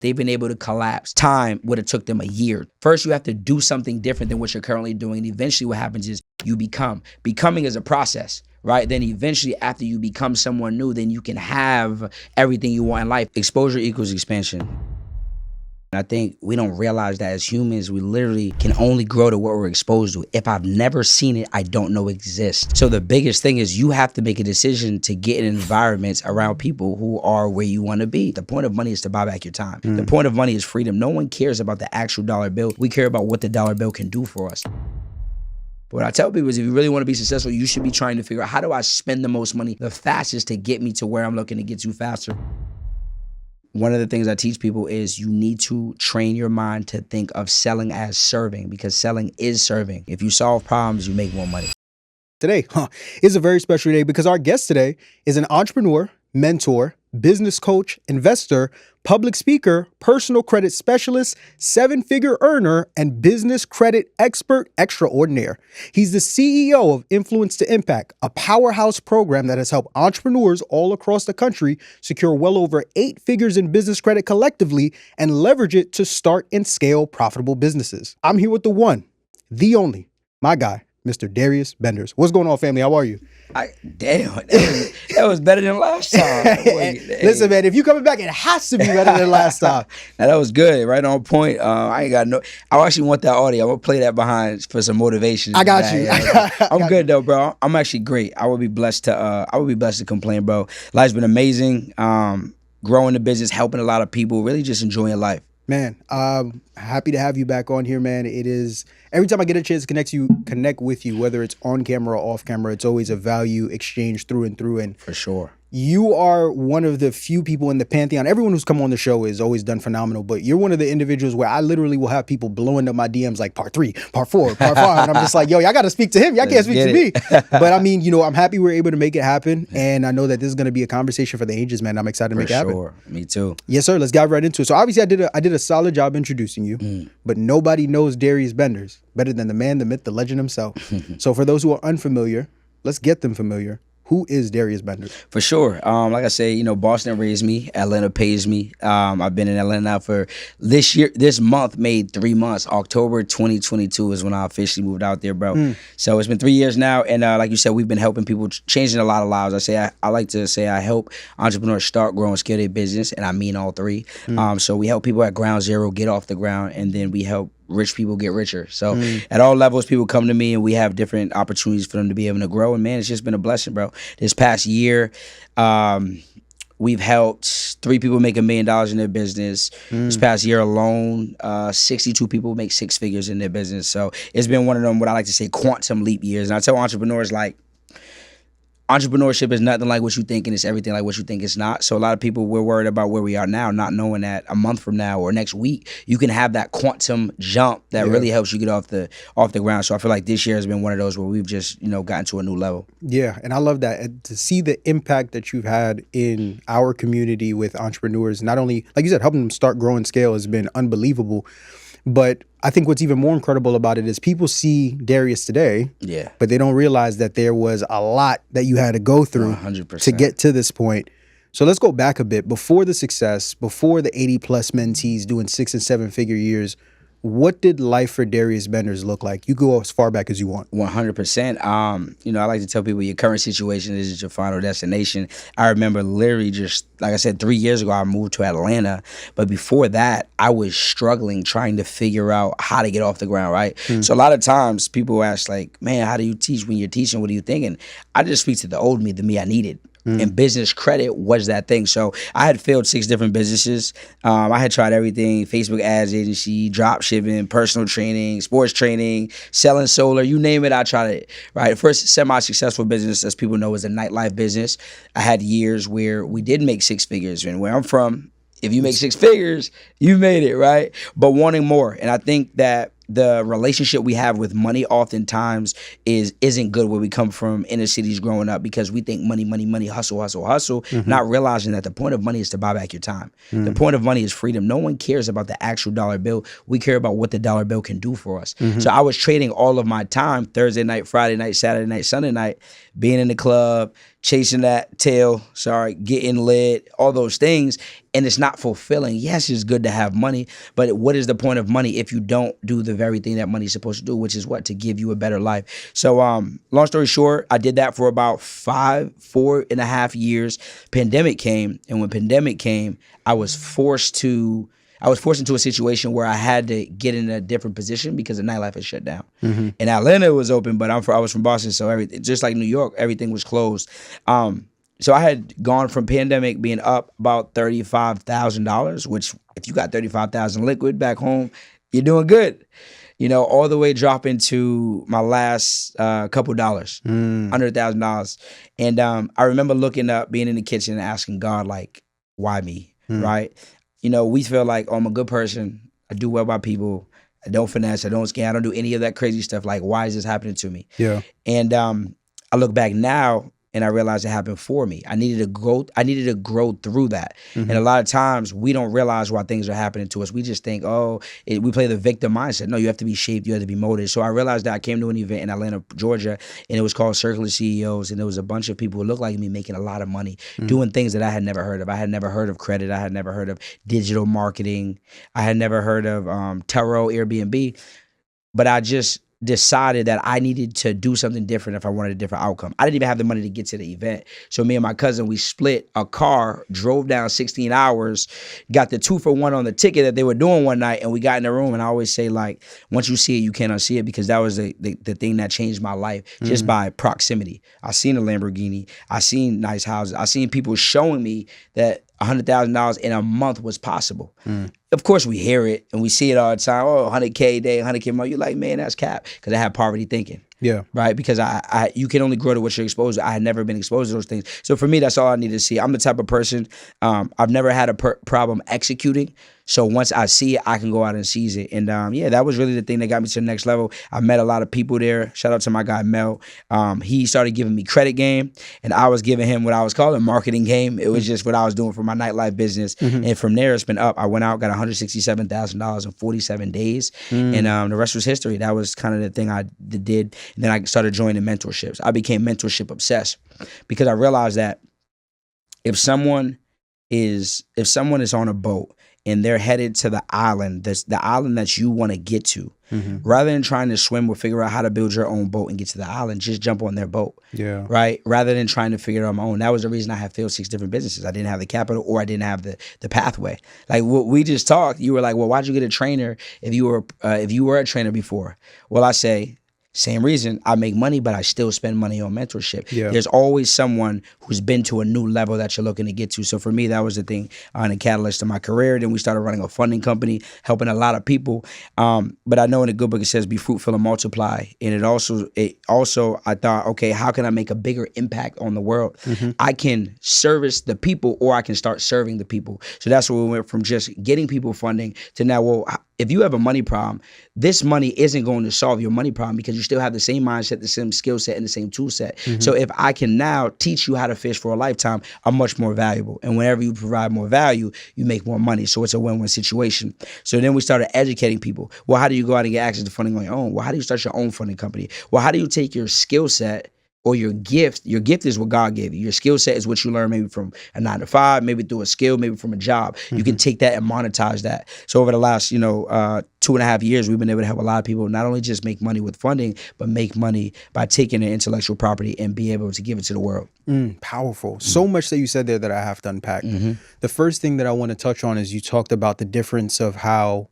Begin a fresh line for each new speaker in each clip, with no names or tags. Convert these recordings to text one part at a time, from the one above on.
they've been able to collapse. Time would have took them a year. First, you have to do something different than what you're currently doing. And eventually what happens is you become. Becoming is a process, right? Then eventually after you become someone new, then you can have everything you want in life. Exposure equals expansion. I think we don't realize that as humans, we literally can only grow to what we're exposed to. If I've never seen it, I don't know it exists. So the biggest thing is you have to make a decision to get in environments around people who are where you want to be. The point of money is to buy back your time. The point of money is freedom. No one cares about the actual dollar bill. We care about what the dollar bill can do for us. But what I tell people is if you really want to be successful, you should be trying to figure out how do I spend the most money the fastest to get me to where I'm looking to get to faster. One of the things I teach people is you need to train your mind to think of selling as serving, because selling is serving. If you solve problems, you make more money.
Today is a very special day because our guest today is an entrepreneur, mentor, business coach, investor, public speaker, personal credit specialist, seven-figure earner, and business credit expert extraordinaire. He's the CEO of Influence to Impact, a powerhouse program that has helped entrepreneurs all across the country secure well over 8 figures in business credit collectively and leverage it to start and scale profitable businesses. I'm here with the one, the only, my guy, Mr. Darius Benders. What's going on, family? How are you?
Damn, that was better than last time.
Listen, man, if you coming back, it has to be better than last time.
Now, that was good, right on point. I ain't got no. I actually want that audio. I'm gonna play that behind for some motivation.
I got you.
I'm good though, bro. I'm actually great. I would be blessed to complain, bro. Life's been amazing. Growing the business, helping a lot of people, really just enjoying life.
Man, happy to have you back on here, man. It is, every time I get a chance to connect with you, whether it's on camera or off camera, it's always a value exchange through and through. And
for sure,
you are one of the few people in the pantheon. Everyone who's come on the show has always done phenomenal, but you're one of the individuals where I literally will have people blowing up my DMs like part 3, part 4, part 5. And I'm just like, yo, y'all got to speak to him. Y'all can't speak to me. But I mean, you know, I'm happy we're able to make it happen. And I know that this is going to be a conversation for the ages, man. I'm excited to make it happen.
For sure. Me too.
Yes, sir. Let's dive right into it. So obviously I did a solid job introducing you, but nobody knows Darius Benders better than the man, the myth, the legend himself. So for those who are unfamiliar, let's get them familiar. Who is Darius Benders? For
sure. Like I say, you know, Boston raised me. Atlanta pays me. I've been in Atlanta now for this month made 3 months. October 2022 is when I officially moved out there, bro. So it's been 3 years now. And like you said, we've been helping people, changing a lot of lives. I like to say I help entrepreneurs start, grow, and scale their business. And I mean all three. So we help people at ground zero get off the ground. And then we help rich people get richer. So at all levels, people come to me and we have different opportunities for them to be able to grow. And man, it's just been a blessing, bro. This past year, we've helped 3 people make $1 million in their business. This past year alone, 62 people make 6 figures in their business. So it's been one of them, what I like to say, quantum leap years. And I tell entrepreneurs, like, entrepreneurship is nothing like what you think, and it's everything like what you think it's not. So a lot of people, we're worried about where we are now, not knowing that a month from now or next week, you can have that quantum jump that really helps you get off the ground. So I feel like this year has been one of those where we've just, you know, gotten to a new level. Yeah, and I love that. And to see the impact that you've had in our community with entrepreneurs, not only, like you said, helping them start, grow, and scale has been unbelievable. But I think what's even more incredible about it is people see Darius today, but they don't realize that there was a lot that you had to go through 100%. To get to this point. So let's go back a bit. Before the success, before the 80 plus mentees doing 6 and 7 figure years, what did life for Darius Benders look like? You go as far back as you want. 100%. You know, I like to tell people your current situation isn't your final destination. I remember literally just, like I said, 3 years ago, I moved to Atlanta. But before that, I was struggling trying to figure out how to get off the ground, right? So a lot of times people ask like, man, how do you teach when you're teaching? What are you thinking? I just speak to the old me, the me I needed. And business credit was that thing. So I had failed 6 different businesses. I had tried everything: Facebook ads agency, drop shipping, personal training, sports training, selling solar, you name it, I tried it, right? First semi-successful business, as people know, is a nightlife business. I had years where we did make 6 figures. And where I'm from, if you make 6 figures, you made it, right? But wanting more. And I think that the relationship we have with money oftentimes isn't good where we come from inner cities growing up, because we think money, money, money, hustle, hustle, hustle, not realizing that the point of money is to buy back your time. The point of money is freedom. No one cares about the actual dollar bill. We care about what the dollar bill can do for us. So I was trading all of my time, Thursday night, Friday night, Saturday night, Sunday night, being in the club, chasing that tail, getting lit, all those things. And it's not fulfilling. Yes, it's good to have money, but what is the point of money if you don't do the very thing that money's supposed to do, which is what? To give you a better life. So long story short, I did that for about 4.5 years. Pandemic came. And when pandemic came, I was forced into a situation where I had to get in a different position because the nightlife had shut down. And Atlanta was open, but I was from Boston, so everything, just like New York, everything was closed. So I had gone from pandemic being up about $35,000, which if you got $35,000 liquid back home, you're doing good. All the way dropping to my last couple dollars, $100,000. And I remember looking up, being in the kitchen and asking God, like, why me, right? We feel like, oh, I'm a good person. I do well by people. I don't finesse. I don't scam. I don't do any of that crazy stuff. Like, why is this happening to me? Yeah. And I look back now and I realized it happened for me. I needed to grow through that. And a lot of times we don't realize why things are happening to us. We just think, we play the victim mindset. No, you have to be shaped. You have to be molded. So I realized that I came to an event in Atlanta, Georgia, and it was called Circle of CEOs. And there was a bunch of people who looked like me making a lot of money, doing things that I had never heard of. I had never heard of credit. I had never heard of digital marketing. I had never heard of Turo, Airbnb. But I just decided that I needed to do something different if I wanted a different outcome. I didn't even have the money to get to the event. So me and my cousin, we split a car, drove down 16 hours, got the 2-for-1 on the ticket that they were doing one night, and we got in the room. And I always say, like, once you see it, you can't unsee it, because that was the thing that changed my life just by proximity. I seen a Lamborghini. I seen nice houses. I seen people showing me that $100,000 in a month was possible. Of course, we hear it and we see it all the time. Oh, 100K a day, 100K a month. You're like, man, that's cap, because I have poverty thinking. Yeah. Right? Because you can only grow to what you're exposed to. I had never been exposed to those things. So for me, that's all I need to see. I'm the type of person, I've never had a problem executing. So once I see it, I can go out and seize it. And that was really the thing that got me to the next level. I met a lot of people there. Shout out to my guy, Mel. He started giving me credit game, and I was giving him what I was calling marketing game. It was just what I was doing for my nightlife business. And from there, it's been up. I went out, got $167,000 in 47 days. And the rest was history. That was kind of the thing I did. And then I started joining mentorships. I became mentorship obsessed, because I realized that if someone is on a boat and they're headed to the island that you want to get to, rather than trying to swim or figure out how to build your own boat and get to the island, just jump on their boat. Yeah. Right? Rather than trying to figure it out on my own. That was the reason I had failed 6 different businesses. I didn't have the capital, or I didn't have the pathway. Like what we just talked, you were like, well, why'd you get a trainer if you were a trainer before? Well, I say, same reason. I make money, but I still spend money on mentorship. Yeah. There's always someone who's been to a new level that you're looking to get to. So for me, that was the thing on the catalyst to my career. Then we started running a funding company, helping a lot of people. But I know in the good book it says, be fruitful and multiply. And it also I thought, okay, how can I make a bigger impact on the world? I can service the people, or I can start serving the people. So that's where we went from just getting people funding to now, well, if you have a money problem, this money isn't going to solve your money problem, because you still have the same mindset, the same skill set, and the same tool set. So if I can now teach you how to fish for a lifetime, I'm much more valuable. And whenever you provide more value, you make more money. So it's a win-win situation. So then we started educating people. Well, how do you go out and get access to funding on your own? Well, how do you start your own funding company? Well, how do you take your skill set or your gift? Your gift is what God gave you. Your skill set is what you learn maybe from a 9-to-5, maybe through a skill, maybe from a job. You can take that and monetize that. So over the last, 2.5 years, we've been able to help a lot of people not only just make money with funding, but make money by taking their intellectual property and be able to give it to the world.
Powerful. So much that you said there that I have to unpack. The first thing that I want to touch on is you talked about the difference of how,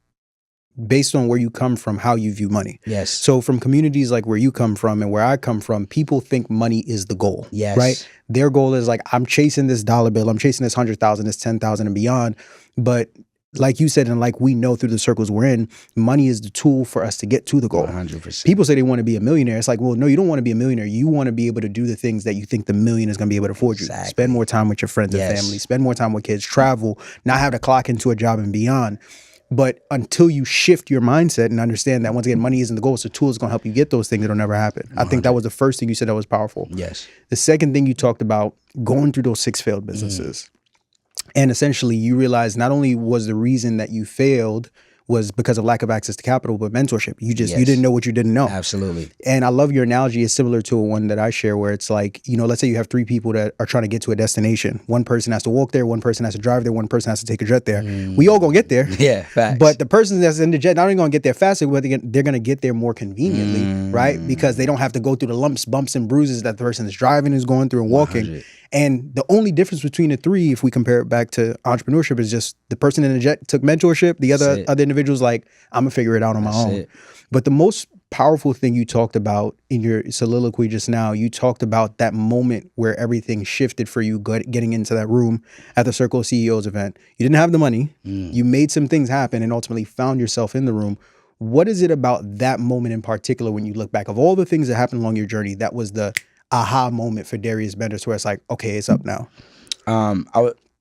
based on where you come from, how you view money. Yes. So from communities like where you come from and where I come from, people think money is the goal. Yes. Right? Their goal is like, I'm chasing this dollar bill. I'm chasing this 100,000, this 10,000 and beyond. But like you said, and like we know through the circles we're in, money is the tool for us to get to the goal. 100%. People say they want to be a millionaire. It's like, well, no, you don't want to be a millionaire. You want to be able to do the things that you think the million is going to be able to afford you. Spend more time with your friends and family. Spend more time with kids. Travel. Not have to clock into a job and beyond. But until you shift your mindset and understand that, once again, money isn't the goal, it's a tool that's going to help you get those things, it'll never happen. I think that was the first thing you said that was powerful.
Yes.
The second thing you talked about, going through those 6 failed businesses. And essentially you realize not only was the reason that you failed was because of lack of access to capital, but mentorship. You didn't know what you didn't know.
Absolutely.
And I love your analogy. It's similar to one that I share where it's like, let's say you have 3 people that are trying to get to a destination. One person has to walk there, one person has to drive there, one person has to take a jet there. We all gonna get there.
Yeah, facts.
But the person that's in the jet not only gonna get there faster, but they're gonna get there more conveniently, right? Because they don't have to go through the lumps, bumps, and bruises that the person that's driving is going through and walking.
100.
And the only difference between the 3, if we compare it back to entrepreneurship, is just the person in the jet took mentorship. The other individuals like, I'm gonna figure it out on my own. But the most powerful thing you talked about in your soliloquy just now, you talked about that moment where everything shifted for you getting into that room at the Circle of CEOs event. You didn't have the money. You made some things happen and ultimately found yourself in the room. What is it about that moment in particular when you look back of all the things that happened along your journey that was the aha moment for Darius Benders where it's like, okay, it's up now?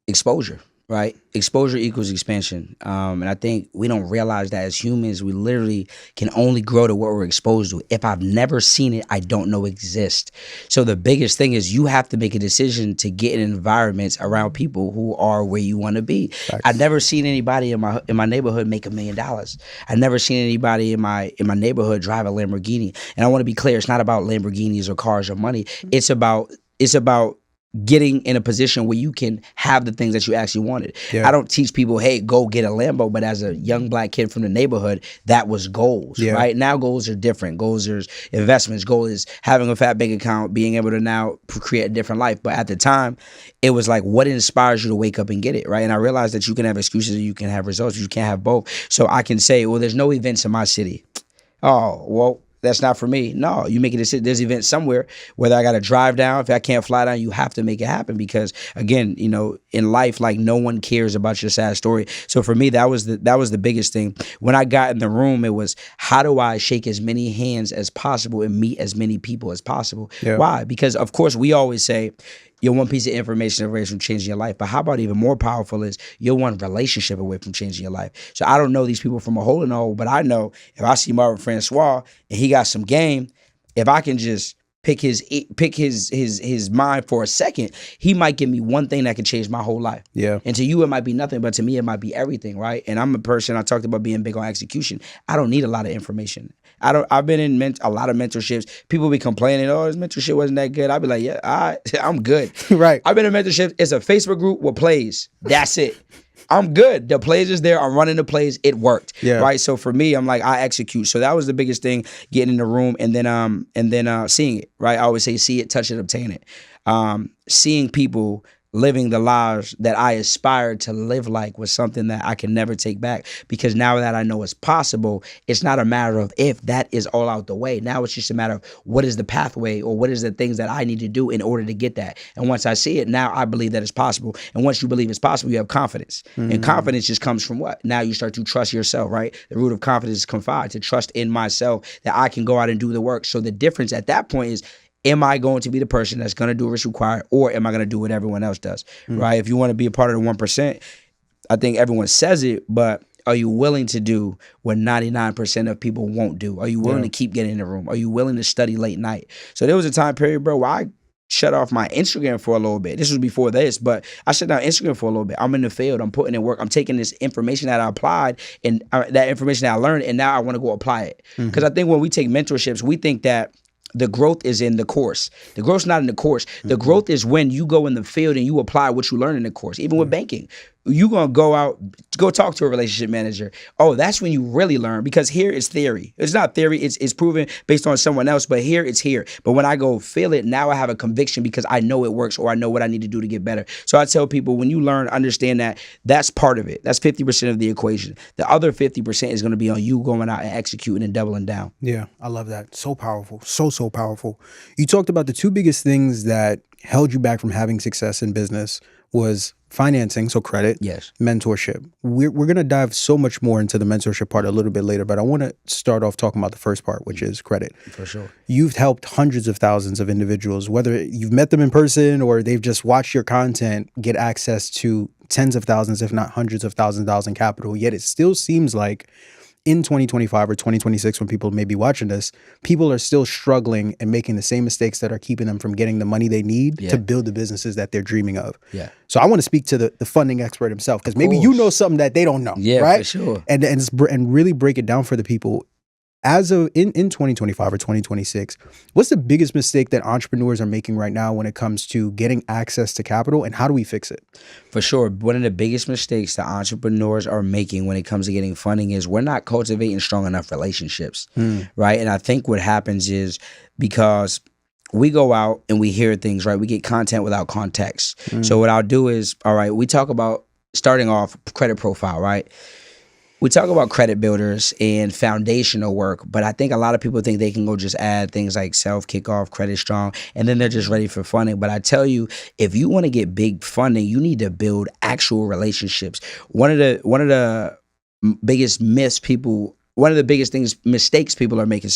Exposure, right? Exposure equals expansion. And I think we don't realize that as humans, we literally can only grow to what we're exposed to. If I've never seen it, I don't know exist. So the biggest thing is you have to make a decision to get in environments around people who are where you want to be. I've never seen anybody in my neighborhood make $1 million. I've never seen anybody in my neighborhood drive a Lamborghini. And I want to be clear, it's not about Lamborghinis or cars or money. It's about getting in a position where you can have the things that you actually wanted. I don't teach people, hey, go get a Lambo, but as a young black kid from the neighborhood, that was goals, right? Now goals are different. Goals are investments. Goal is having a fat bank account, being able to now create a different life. But at the time, it was like, what inspires you to wake up and get it, right? And I realized that you can have excuses and you can have results. You can't have both. So I can say, well, there's no events in my city. Oh, well, that's not for me. No, you make a decision. There's events somewhere, whether I got to drive down, if I can't fly down, you have to make it happen because, again, in life, like no one cares about your sad story. So for me, that was the biggest thing. When I got in the room, it was, how do I shake as many hands as possible and meet as many people as possible? Why? Because, of course, we always say, you're one piece of information away from changing your life. But how about even more powerful is you're one relationship away from changing your life. So I don't know these people from a hole in the hole, but I know if I see Marvin Francois and he got some game, if I can just pick his mind for a second, he might give me one thing that can change my whole life. And to you, it might be nothing, but to me, it might be everything, right? And I'm a person, I talked about being big on execution. I don't need a lot of information. I've been in a lot of mentorships. People be complaining, oh, this mentorship wasn't that good. I'd be like, yeah, I'm good.
Right.
I've been in mentorship. It's a Facebook group with plays. That's it. I'm good. The plays is there. I'm running the plays. It worked. Right. So for me, I'm like, I execute. So that was the biggest thing, getting in the room and then seeing it. Right. I always say, see it, touch it, obtain it. Seeing people living the lives that I aspired to live like was something that I can never take back, because now that I know it's possible, it's not a matter of if, that is all out the way. Now it's just a matter of what is the pathway or what is the things that I need to do in order to get that. And once I see it, now I believe that it's possible. And once you believe it's possible, you have confidence. And confidence just comes from what? Now you start to trust yourself, right? The root of confidence is confide, to trust in myself that I can go out and do the work. So the difference at that point is, am I going to be the person that's going to do what's required, or am I going to do what everyone else does, right? If you want to be a part of the 1%, I think everyone says it, but are you willing to do what 99% of people won't do? Are you willing to keep getting in the room? Are you willing to study late night? So there was a time period, bro, where I shut off my Instagram for a little bit. This was before this, but I shut down Instagram for a little bit. I'm in the field. I'm putting in work. I'm taking this information that I applied and that information that I learned, and now I want to go apply it. Because I think when we take mentorships, we think that the growth is in the course. The growth's not in the course. The growth is when you go in the field and you apply what you learn in the course. Even with banking, you're going to go out, go talk to a relationship manager. Oh, that's when you really learn, because here it's theory. It's not theory. It's proven based on someone else, but here it's here. But when I go feel it, now I have a conviction because I know it works, or I know what I need to do to get better. So I tell people, when you learn, understand that that's part of it. That's 50% of the equation. The other 50% is going to be on you going out and executing and doubling down.
Yeah, I love that. So powerful. So powerful. You talked about the 2 biggest things that held you back from having success in business was financing, so credit, mentorship. We're going to dive so much more into the mentorship part a little bit later, but I want to start off talking about the first part, which is credit.
For sure.
You've helped hundreds of thousands of individuals, whether you've met them in person or they've just watched your content, get access to tens of thousands, if not hundreds of thousands of dollars in capital. Yet it still seems like in 2025 or 2026, when people may be watching this, people are still struggling and making the same mistakes that are keeping them from getting the money they need to build the businesses that they're dreaming of.
Yeah.
So I want to speak to the funding expert himself, because maybe you know something that they don't know.
Yeah,
right?
For sure.
And really break it down for the people. As of in 2025 or 2026, what's the biggest mistake that entrepreneurs are making right now when it comes to getting access to capital, and how do we fix it?
For sure. One of the biggest mistakes that entrepreneurs are making when it comes to getting funding is we're not cultivating strong enough relationships, right? And I think what happens is because we go out and we hear things, right? We get content without context. So what I'll do is, all right, we talk about starting off credit profile, right? We talk about credit builders and foundational work, but I think a lot of people think they can go just add things like self, kickoff, credit strong, and then they're just ready for funding. But I tell you, if you want to get big funding, you need to build actual relationships. One of the biggest mistakes people are making,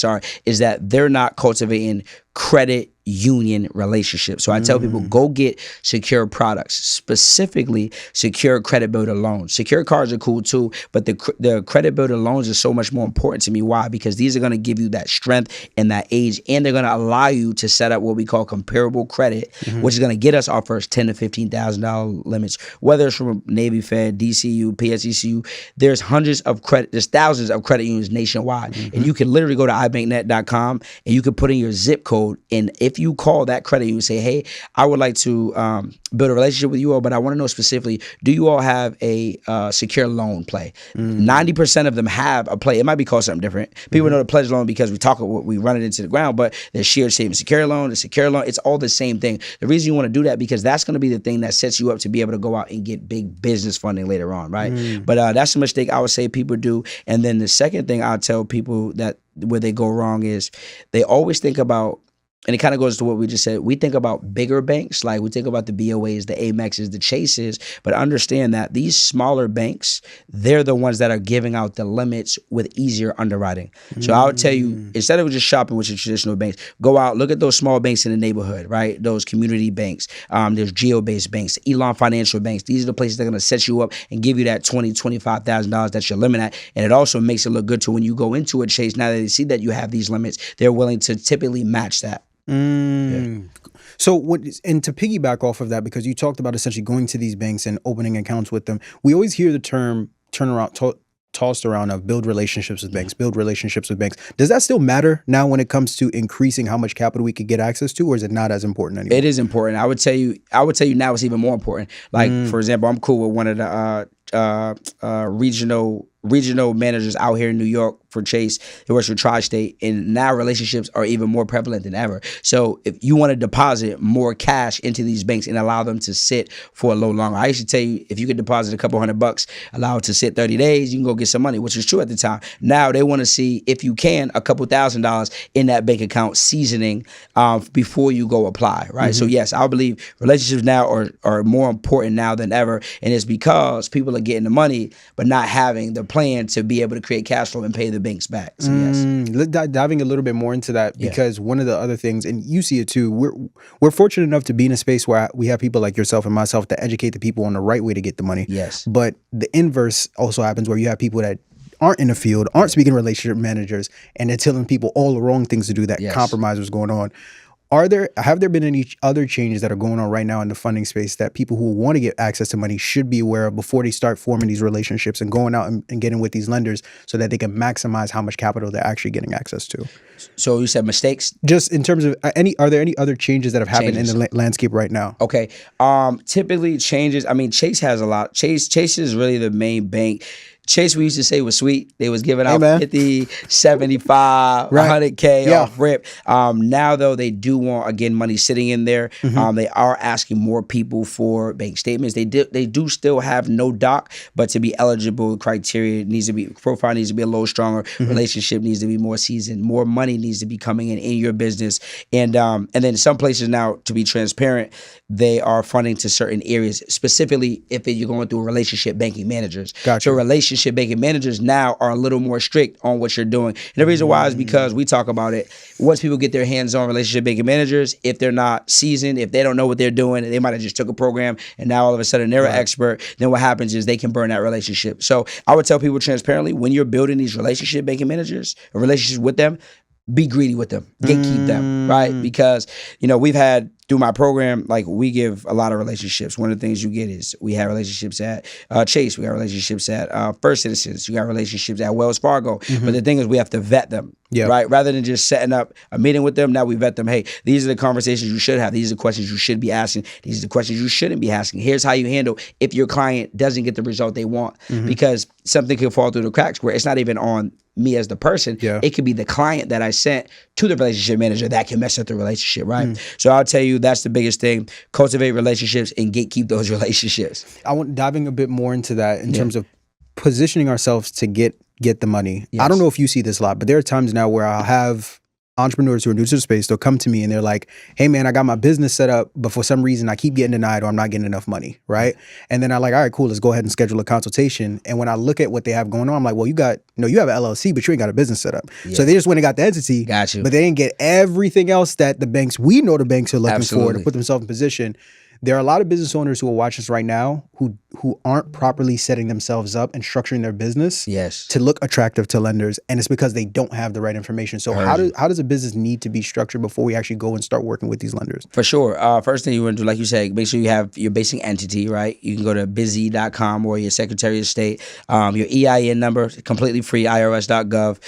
is that they're not cultivating credit union relationships. So I tell people, go get secure products, specifically secure credit builder loans. Secure cards are cool too, but the credit builder loans are so much more important to me. Why? Because these are going to give you that strength and that age, and they're going to allow you to set up what we call comparable credit, which is going to get us our first $10,000 to $15,000 limits, whether it's from Navy Fed, DCU, PSECU. There's thousands of credit unions nationwide, and you can literally go to ibanknet.com and you can put in your zip code, and if you call that credit union and say, hey, I would like to build a relationship with you all, but I want to know specifically, do you all have a secure loan play? 90% of them have a play. It might be called something different. People know the pledge loan because we run it into the ground, but the shared savings secure loan, the secure loan, it's all the same thing. The reason you want to do that, because that's going to be the thing that sets you up to be able to go out and get big business funding later on, right? But that's a mistake I would say people do. And then the second thing I'll tell people that where they go wrong is they always think about, and it kind of goes to what we just said. We think about bigger banks, like we think about the BOAs, the Amexes, the Chases, but understand that these smaller banks, they're the ones that are giving out the limits with easier underwriting. So I would tell you, instead of just shopping with your traditional banks, go out, look at those small banks in the neighborhood, right? Those community banks. There's geo-based banks, Elon Financial banks. These are the places that are going to set you up and give you that $20,000, $25,000 that's your limit at. And it also makes it look good to when you go into a Chase. Now that they see that you have these limits, they're willing to typically match that.
So and to piggyback off of that, because you talked about essentially going to these banks and opening accounts with them, we always hear the term tossed around of build relationships with banks, build relationships with banks. Does that still matter now when it comes to increasing how much capital we could get access to, or is it not as important anymore?
It is important. I would tell you now it's even more important. Like, for example, I'm cool with one of the regional managers out here in New York for Chase. He works for Tri-State, and now relationships are even more prevalent than ever. So if you want to deposit more cash into these banks and allow them to sit for a little longer, I used to tell you, if you could deposit a couple $100, allow it to sit 30 days, you can go get some money, which was true at the time. Now they want to see, if you can, a couple $1,000s in that bank account seasoning before you go apply, right? So yes, I believe relationships now are more important now than ever, and it's because people are getting the money but not having the plan to be able to create cash flow and pay the banks back. So yes.
Diving a little bit more into that, because one of the other things, and you see it too, we're fortunate enough to be in a space where we have people like yourself and myself to educate the people on the right way to get the money.
Yes.
But the inverse also happens, where you have people that aren't in the field, aren't speaking relationship managers, and they're telling people all the wrong things to do that compromise was going on. Have there been any other changes that are going on right now in the funding space that people who want to get access to money should be aware of before they start forming these relationships and going out and getting with these lenders so that they can maximize how much capital they're actually getting access to?
So you said mistakes?
Just in terms of are there any other changes that have happened in the landscape right now?
Okay. Typically changes. I mean, Chase has a lot. Chase is really the main bank. Chase, we used to say, was sweet. They was giving out 50, 75, 100K off rip. Now, though, they do want, again, money sitting in there. They are asking more people for bank statements. They do still have no doc, but to be eligible, criteria needs to be, profile needs to be a little stronger. Relationship needs to be more seasoned. More money needs to be coming in your business. And then some places now, to be transparent, they are funding to certain areas, specifically if you're going through relationship banking managers.
Gotcha.
So relationship relationship banking managers now are a little more strict on what you're doing. And the reason why is because we talk about it. Once people get their hands on relationship banking managers, if they're not seasoned, if they don't know what they're doing, they might have just took a program and now all of a sudden they're an expert, then what happens is they can burn that relationship. So I would tell people transparently, when you're building these relationship banking managers, a relationship with them, be greedy with them, gatekeep them, right? Because, we've had through my program, like we give a lot of relationships. One of the things you get is we have relationships at Chase, we got relationships at First Citizens, you got relationships at Wells Fargo. But the thing is we have to vet them, right? Rather than just setting up a meeting with them, now we vet them. Hey, these are the conversations you should have. These are the questions you should be asking. These are the questions you shouldn't be asking. Here's how you handle if your client doesn't get the result they want. Because something can fall through the cracks where it's not even on me as the person. It could be the client that I sent to the relationship manager that can mess up the relationship, right? So I'll tell you that's the biggest thing. Cultivate relationships and gatekeep those relationships.
I want diving a bit more into that in terms of positioning ourselves to get the money. I don't know if you see this a lot, but there are times now where I'll have entrepreneurs who are new to the space. They'll come to me and they're like, hey man, I got my business set up, but for some reason I keep getting denied or I'm not getting enough money, right? And then I'm like, all right, cool, let's go ahead and schedule a consultation. And when I look at what they have going on, I'm like, well, you have an LLC, but you ain't got a business set up. So they just went and got the entity, but they didn't get everything else that the banks are looking for to put themselves in position. There are a lot of business owners who will watch us right now who aren't properly setting themselves up and structuring their business to look attractive to lenders, and it's because they don't have the right information. So how does a business need to be structured before we actually go and start working with these lenders? For
sure. First thing you want to do, like you said, make sure you have your basic entity, right? You can go to busy.com or your Secretary of State, your EIN number, completely free, irs.gov.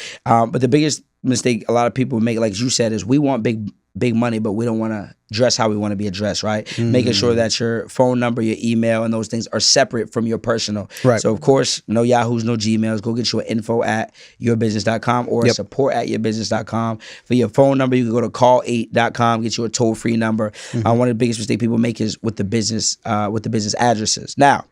But the biggest mistake a lot of people make, like you said, is we want big money, but we don't want to dress how we want to be addressed, right? Making sure that your phone number, your email, and those things are separate from your personal. So of course, no Yahoos, no Gmails. Go get your info@yourbusiness.com or support@yourbusiness.com. For your phone number, you can go to call8.com, get you a toll-free number. One of the biggest mistakes people make is with the business addresses. Now,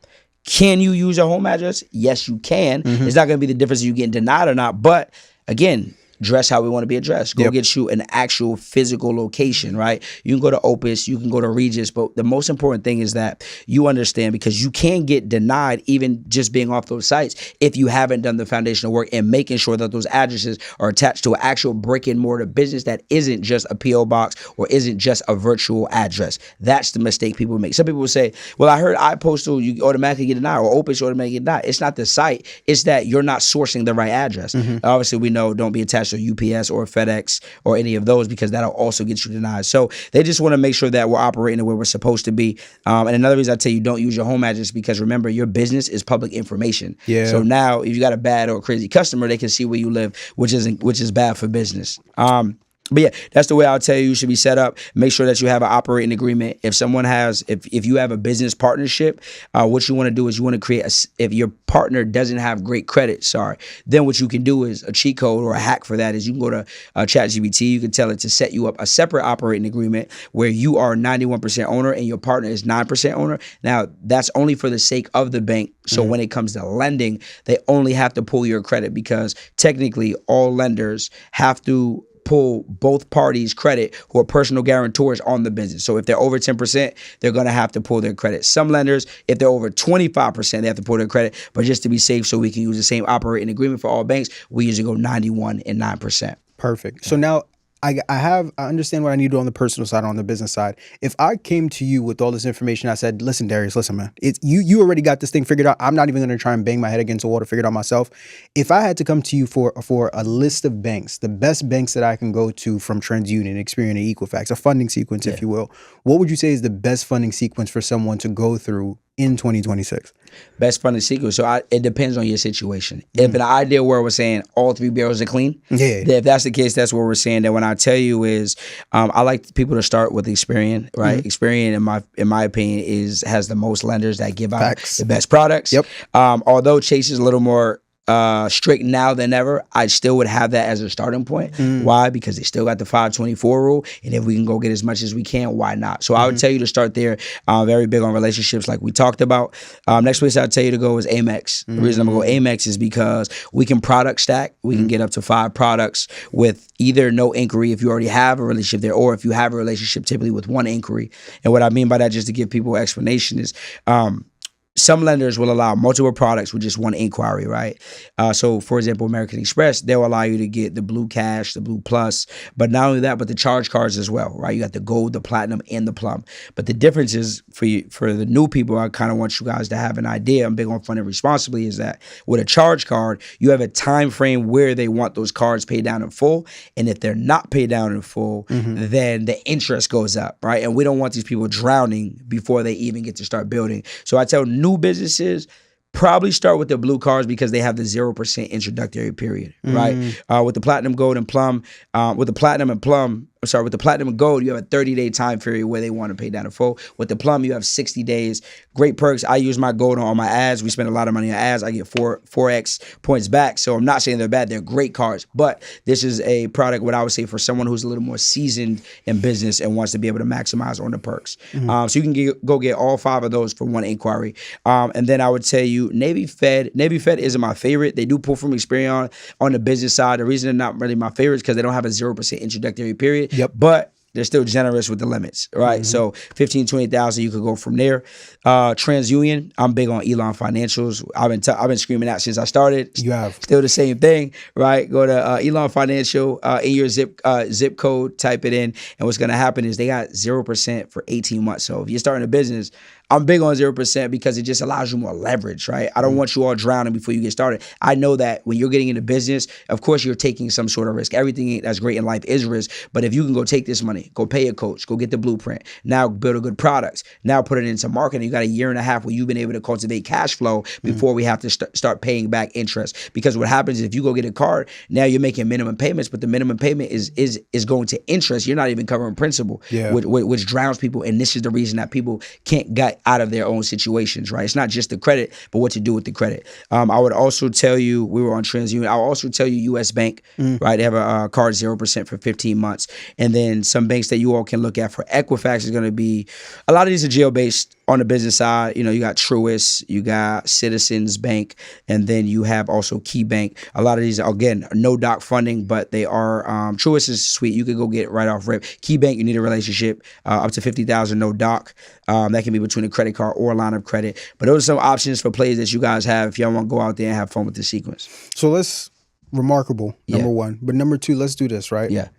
can you use your home address? Yes, you can. It's not going to be the difference if you getting denied or not, but again, dress how we want to be addressed. Go get you an actual physical location, right? You can go to Opus, you can go to Regis, but the most important thing is that you understand, because you can get denied even just being off those sites if you haven't done the foundational work and making sure that those addresses are attached to an actual brick and mortar business that isn't just a P.O. box or isn't just a virtual address. That's the mistake people make. Some people will say, well, I heard iPostal, you automatically get denied, or Opus, you automatically get denied. It's not the site. It's that you're not sourcing the right address. Obviously, we know don't be attached to UPS or FedEx or any of those, because that'll also get you denied. So they just want to make sure that we're operating the way we're supposed to be. And another reason I tell you don't use your home address, because remember, your business is public information. So now if you got a bad or crazy customer, they can see where you live, which is bad for business. But yeah, that's the way I'll tell you should be set up. Make sure that you have an operating agreement. If you have a business partnership, what you want to do is you want to create if your partner doesn't have great credit, then what you can do is a cheat code or a hack for that is you can go to ChatGPT. You can tell it to set you up a separate operating agreement where you are 91% owner and your partner is 9% owner. Now, that's only for the sake of the bank. So when it comes to lending, they only have to pull your credit, because technically all lenders have to pull both parties' credit who are personal guarantors on the business. So if they're over 10%, they're going to have to pull their credit. Some lenders, if they're over 25%, they have to pull their credit. But just to be safe, so we can use the same operating agreement for all banks, we usually go 91 and 9%.
Perfect. So now I understand what I need to do on the personal side, on the business side. If I came to you with all this information, I said, listen, Darius, listen, man, you already got this thing figured out. I'm not even going to try and bang my head against the wall to figure it out myself. If I had to come to you for a list of banks, the best banks that I can go to from TransUnion, Experian, and Equifax, a funding sequence, if you will, what would you say is the best funding sequence for someone to go through in 2026?
Best funding sequence. So it depends on your situation. If in an ideal world we're saying all three barrels are clean, then if that's the case, that's what we're saying. That when I tell you is, I like people to start with Experian, right? Experian, in my opinion, has the most lenders that give out the best products. Although Chase is a little more strict now than ever, I still would have that as a starting point. Why? Because they still got the 524 rule, and if we can go get as much as we can, why not? So I would tell you to start there. Very big on relationships, like we talked about. Next place I'd tell you to go is Amex. The reason I'm gonna go Amex is because we can product stack. We can get up to 5 products with either no inquiry if you already have a relationship there, or if you have a relationship typically with one inquiry. And what I mean by that, just to give people explanation, is some lenders will allow multiple products with just one inquiry, right? So, for example, American Express, they'll allow you to get the Blue Cash, the Blue Plus, but not only that, but the charge cards as well, right? You got the Gold, the Platinum, and the Plum. But the difference is for the new people, I kind of want you guys to have an idea. I'm big on funding responsibly. Is that with a charge card, you have a time frame where they want those cards paid down in full, and if they're not paid down in full, then the interest goes up, right? And we don't want these people drowning before they even get to start building. So I tell new businesses, probably start with the blue cards because they have the 0% introductory period, right? With the platinum, gold, and plum, with the platinum and gold, you have a 30-day time period where they want to pay down in full. With the plum, you have 60 days. Great perks. I use my gold on my ads. We spend a lot of money on ads. I get 4x points back. So I'm not saying they're bad. They're great cards. But this is a product, what I would say, for someone who's a little more seasoned in business and wants to be able to maximize on the perks. So you can go get all 5 of those for one inquiry. And then I would tell you, Navy Fed isn't my favorite. They do pull from experience on the business side. The reason they're not really my favorite is because they don't have a 0% introductory period.
Yep.
But they're still generous with the limits, right? So 15, 20,000, you could go from there. TransUnion, I'm big on Elon Financials. I've been screaming out since I started.
You have.
Still the same thing, right? Go to Elon Financial, in your zip code, type it in, and what's gonna happen is they got 0% for 18 months. So if you're starting a business, I'm big on 0% because it just allows you more leverage, right? I don't want you all drowning before you get started. I know that when you're getting into business, of course you're taking some sort of risk. Everything that's great in life is risk, but if you can go take this money, go pay a coach, go get the blueprint, now build a good product, now put it into marketing, you got a year and a half where you've been able to cultivate cash flow before we have to start paying back interest. Because what happens is if you go get a card, now you're making minimum payments, but the minimum payment is going to interest. You're not even covering principal, which drowns people. And this is the reason that people can't get out of their own situations, right? It's not just the credit, but what to do with the credit. I would also tell you, we were on TransUnion, I'll also tell you US Bank, right? They have a card 0% for 15 months. And then some banks that you all can look at for Equifax is going to be, a lot of these are jail-based on the business side. You know, you got Truist, you got Citizens Bank, and then you have also Key Bank. A lot of these, again, no doc funding, but they are, Truist is sweet. You could go get it right off rip. Key Bank, you need a relationship, up to 50,000, no doc. That can be between a credit card or a line of credit. But those are some options for plays that you guys have if y'all want to go out there and have fun with the sequence.
So remarkable, number one. But number two, let's do this, right?
Yeah.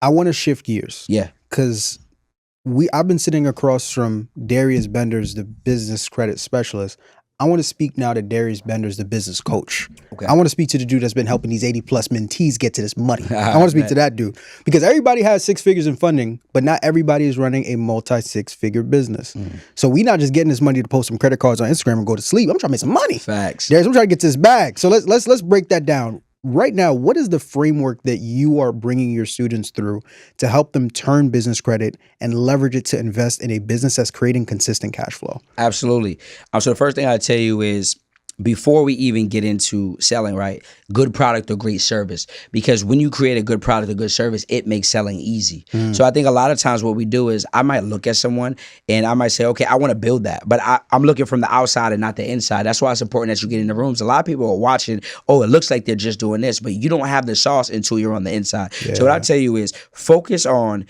I want to shift gears.
Yeah.
Because I've been sitting across from Darius Benders, the business credit specialist. I want to speak now to Darius Benders, the business coach. Okay. I want to speak to the dude that's been helping these 80 plus mentees get to this money. I want to speak to that dude because everybody has 6 figures in funding, but not everybody is running a multi 6-figure business. So we not just getting this money to post some credit cards on Instagram and go to sleep. I'm trying to make some money.
Facts.
Darius, I'm trying to get to this bag. So let's break that down. Right now, what is the framework that you are bringing your students through to help them turn business credit and leverage it to invest in a business that's creating consistent cash flow?
Absolutely. So the first thing I'd tell you is, before we even get into selling, right? Good product or great service. Because when you create a good product or good service, it makes selling easy. So I think a lot of times what we do is I might look at someone and I might say, okay, I want to build that. But I'm looking from the outside and not the inside. That's why it's important that you get in the rooms. A lot of people are watching, oh, it looks like they're just doing this, but you don't have the sauce until you're on the inside. So what I tell you is focus on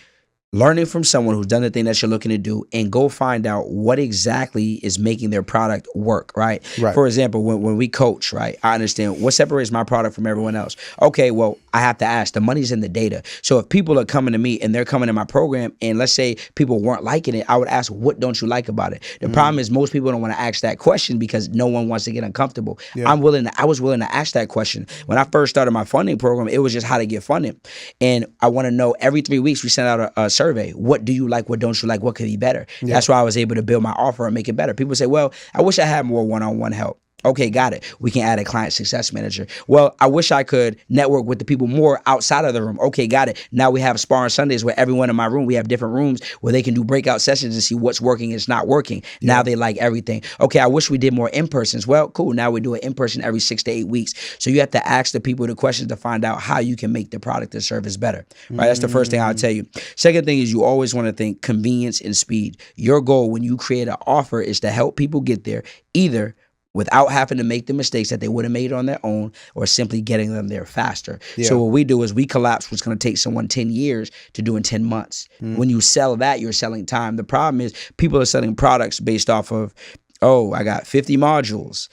learning from someone who's done the thing that you're looking to do and go find out what exactly is making their product work, right? For example, when we coach, right, I understand what separates my product from everyone else. Okay, well, I have to ask, the money's in the data. So if people are coming to me and they're coming to my program and let's say people weren't liking it, I would ask, what don't you like about it? The problem is most people don't want to ask that question because no one wants to get uncomfortable. I was willing to ask that question. When I first started my funding program, it was just how to get funding. And I want to know every 3 weeks we send out a survey. What do you like? What don't you like? What could be better? That's why I was able to build my offer and make it better. People say, well, I wish I had more one-on-one help. Okay, got it. We can add a client success manager. Well, I wish I could network with the people more outside of the room. Okay, got it. Now we have sparring Sundays where everyone in my room, we have different rooms where they can do breakout sessions and see what's working and it's not working. Now they like everything. Okay, I wish we did more in-persons. Well, cool. Now we do it in-person every 6 to 8 weeks. So you have to ask the people the questions to find out how you can make the product and service better. Right? That's the first thing I'll tell you. Second thing is you always want to think convenience and speed. Your goal when you create an offer is to help people get there either without having to make the mistakes that they would have made on their own or simply getting them there faster. So what we do is we collapse what's going to take someone 10 years to do in 10 months. When you sell that, you're selling time. The problem is people are selling products based off of Oh, I got 50 modules,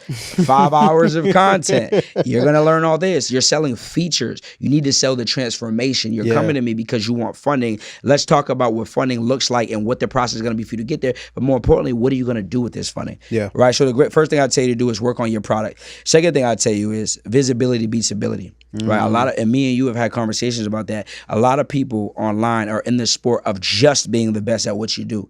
5 hours of content. You're going to learn all this. You're selling features. You need to sell the transformation. You're coming to me because you want funding. Let's talk about what funding looks like and what the process is going to be for you to get there. But more importantly, what are you going to do with this funding?
Yeah.
Right. So the first thing I'd tell you to do is work on your product. Second thing I'd tell you is visibility beats ability. Right. A lot of, and me and you have had conversations about that. A lot of people online are in the sport of just being the best at what you do,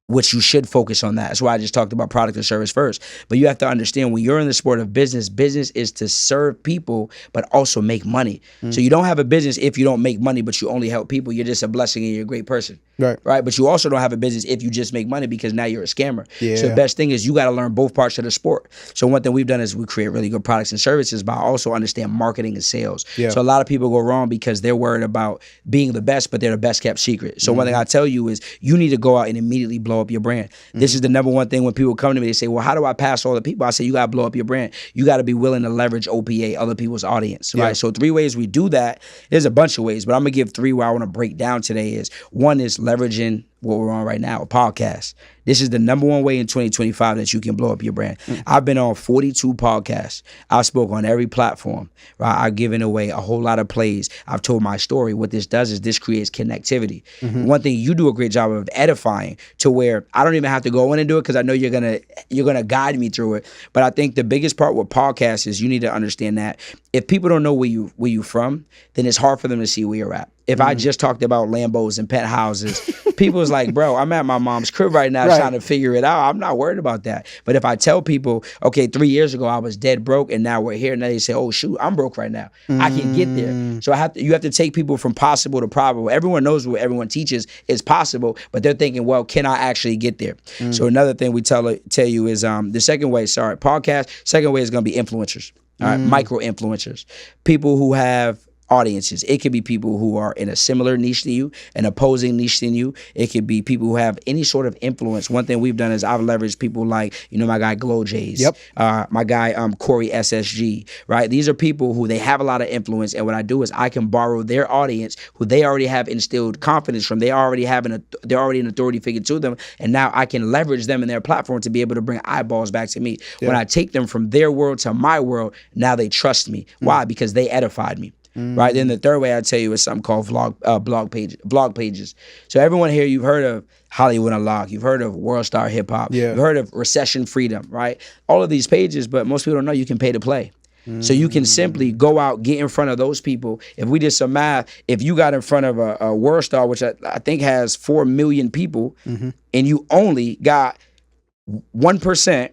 which you should focus on that. That's why I just talked about product and service first. But you have to understand, when you're in the sport of business, business is to serve people, but also make money. So you don't have a business if you don't make money, but you only help people. You're just a blessing and you're a great person. Right. But you also don't have a business if you just make money, because now you're a scammer. So the best thing is you got to learn both parts of the sport. So one thing we've done is we create really good products and services, but I also understand marketing and sales. So a lot of people go wrong because they're worried about being the best, but they're the best kept secret. So one thing I tell you is you need to go out and immediately blow up your brand. This is the number one thing when people come to me, they say, well, how do I pass all the people? I say, you got to blow up your brand. You got to be willing to leverage OPA, other people's audience, right? So 3 ways we do that. There's a bunch of ways, but I'm going to give 3 where I want to break down today is, one is leveraging what we're on right now, a podcast. This is the number one way in 2025 that you can blow up your brand. I've been on 42 podcasts. I've spoke on every platform, right? I've given away a whole lot of plays. I've told my story. What this does is this creates connectivity. One thing you do a great job of edifying, to where I don't even have to go in and do it, because I know you're gonna guide me through it. But I think the biggest part with podcasts is you need to understand that if people don't know where you from, then it's hard for them to see where you're at. If I just talked about Lambos and penthouses, people's like, bro, I'm at my mom's crib right now trying to figure it out. I'm not worried about that. But if I tell people, okay, 3 years ago I was dead broke and now we're here, and now they say, oh shoot, I'm broke right now. I can get there. So you have to take people from possible to probable. Everyone knows what everyone teaches is possible, but they're thinking, well, can I actually get there? So another thing we tell you is the second way, podcast. Second way is going to be influencers. All right, micro influencers, people who have audiences. It could be people who are in a similar niche than you, an opposing niche than you. It could be people who have any sort of influence. One thing we've done is I've leveraged people like, my guy Glow Jays, my guy Corey SSG, right? These are people who they have a lot of influence, and what I do is I can borrow their audience who they already have instilled confidence from. They're already an authority figure to them, and now I can leverage them in their platform to be able to bring eyeballs back to me. When I take them from their world to my world, now they trust me. Why? Because they edified me. Right. Then the third way I tell you is something called blog pages. So everyone here, you've heard of Hollywood Unlocked, you've heard of World Star Hip Hop, you've heard of Recession Freedom, right? All of these pages, but most people don't know you can pay to play. So you can simply go out, get in front of those people. If we did some math, if you got in front of a World Star, which I think has 4 million people, and you only got 1%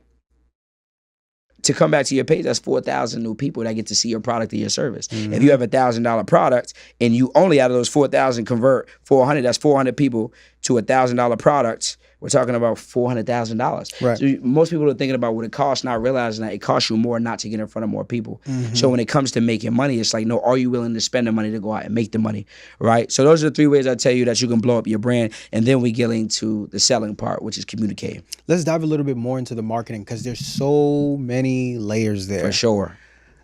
to come back to your page, that's 4,000 new people that get to see your product or your service. If you have $1,000 product and you only out of those 4,000 convert 400, that's 400 people to $1,000 products. We're talking about $400,000.
Right.
So most people are thinking about what it costs, not realizing that it costs you more not to get in front of more people. So when it comes to making money, it's like, no, are you willing to spend the money to go out and make the money, right? So those are the 3 ways I tell you that you can blow up your brand. And then we get into the selling part, which is communicating.
Let's dive a little bit more into the marketing, because there's so many layers there.
For sure.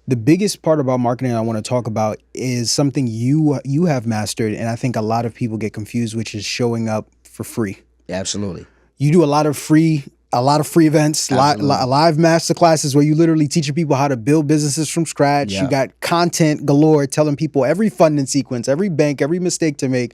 The biggest part about marketing I want to talk about is something you have mastered, and I think a lot of people get confused, which is showing up for free.
Absolutely.
You do a lot of free events, live master classes where you literally teaching people how to build businesses from scratch. You got content galore telling people every funding sequence, every bank, every mistake to make.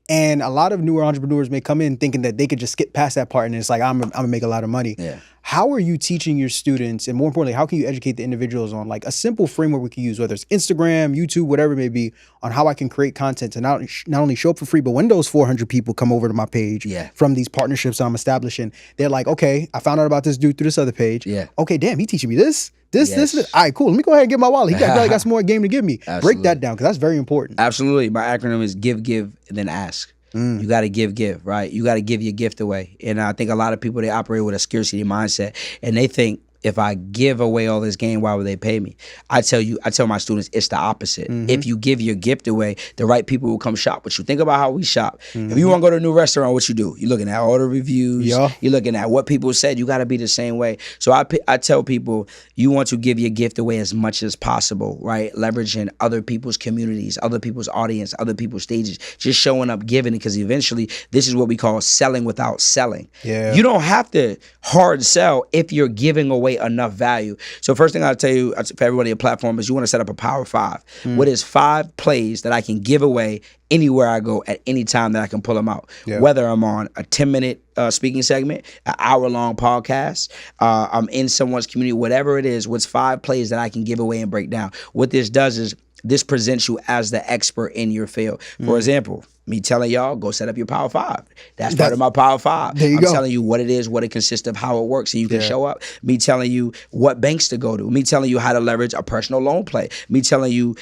And a lot of newer entrepreneurs may come in thinking that they could just skip past that part and it's like, I'm gonna make a lot of money. How are you teaching your students, and more importantly, how can you educate the individuals on like a simple framework we can use, whether it's Instagram, YouTube, whatever it may be, on how I can create content to not only show up for free, but when those 400 people come over to my page from these partnerships I'm establishing, they're like, okay, I found out about this dude through this other page. Okay, damn, he teaching me this. This. All right, cool. Let me go ahead and get my wallet. He probably got some more game to give me. Break that down, because that's very important.
Absolutely. My acronym is give, then ask. You got to give, right? You got to give your gift away. And I think a lot of people, they operate with a scarcity mindset, and they think if I give away all this gain, why would they pay me? I tell my students it's the opposite. If you give your gift away, the right people will come shop with you. Think about how we shop. If you want to go to a new restaurant, what you do? You're looking at all the reviews.
Yeah.
You're looking at what people said. You got to be the same way. So I tell people, you want to give your gift away as much as possible, right? Leveraging other people's communities, other people's audience, other people's stages, just showing up, giving it, because eventually this is what we call selling without selling.
Yeah.
You don't have to hard sell if you're giving away enough value. So first thing I'll tell you for everybody on the platform is you want to set up a Power 5. What is 5 plays that I can give away anywhere I go at any time that I can pull them out?
Yeah.
Whether I'm on a 10-minute speaking segment, an hour-long podcast, I'm in someone's community, whatever it is, what's 5 plays that I can give away and break down? What this does is this presents you as the expert in your field. For example, me telling y'all, go set up your Power 5. That's part of my Power 5.
There you
I'm
go.
telling you what it is, what it consists of, how it works, and you can show up. Me telling you what banks to go to. Me telling you how to leverage a personal loan play. Me telling you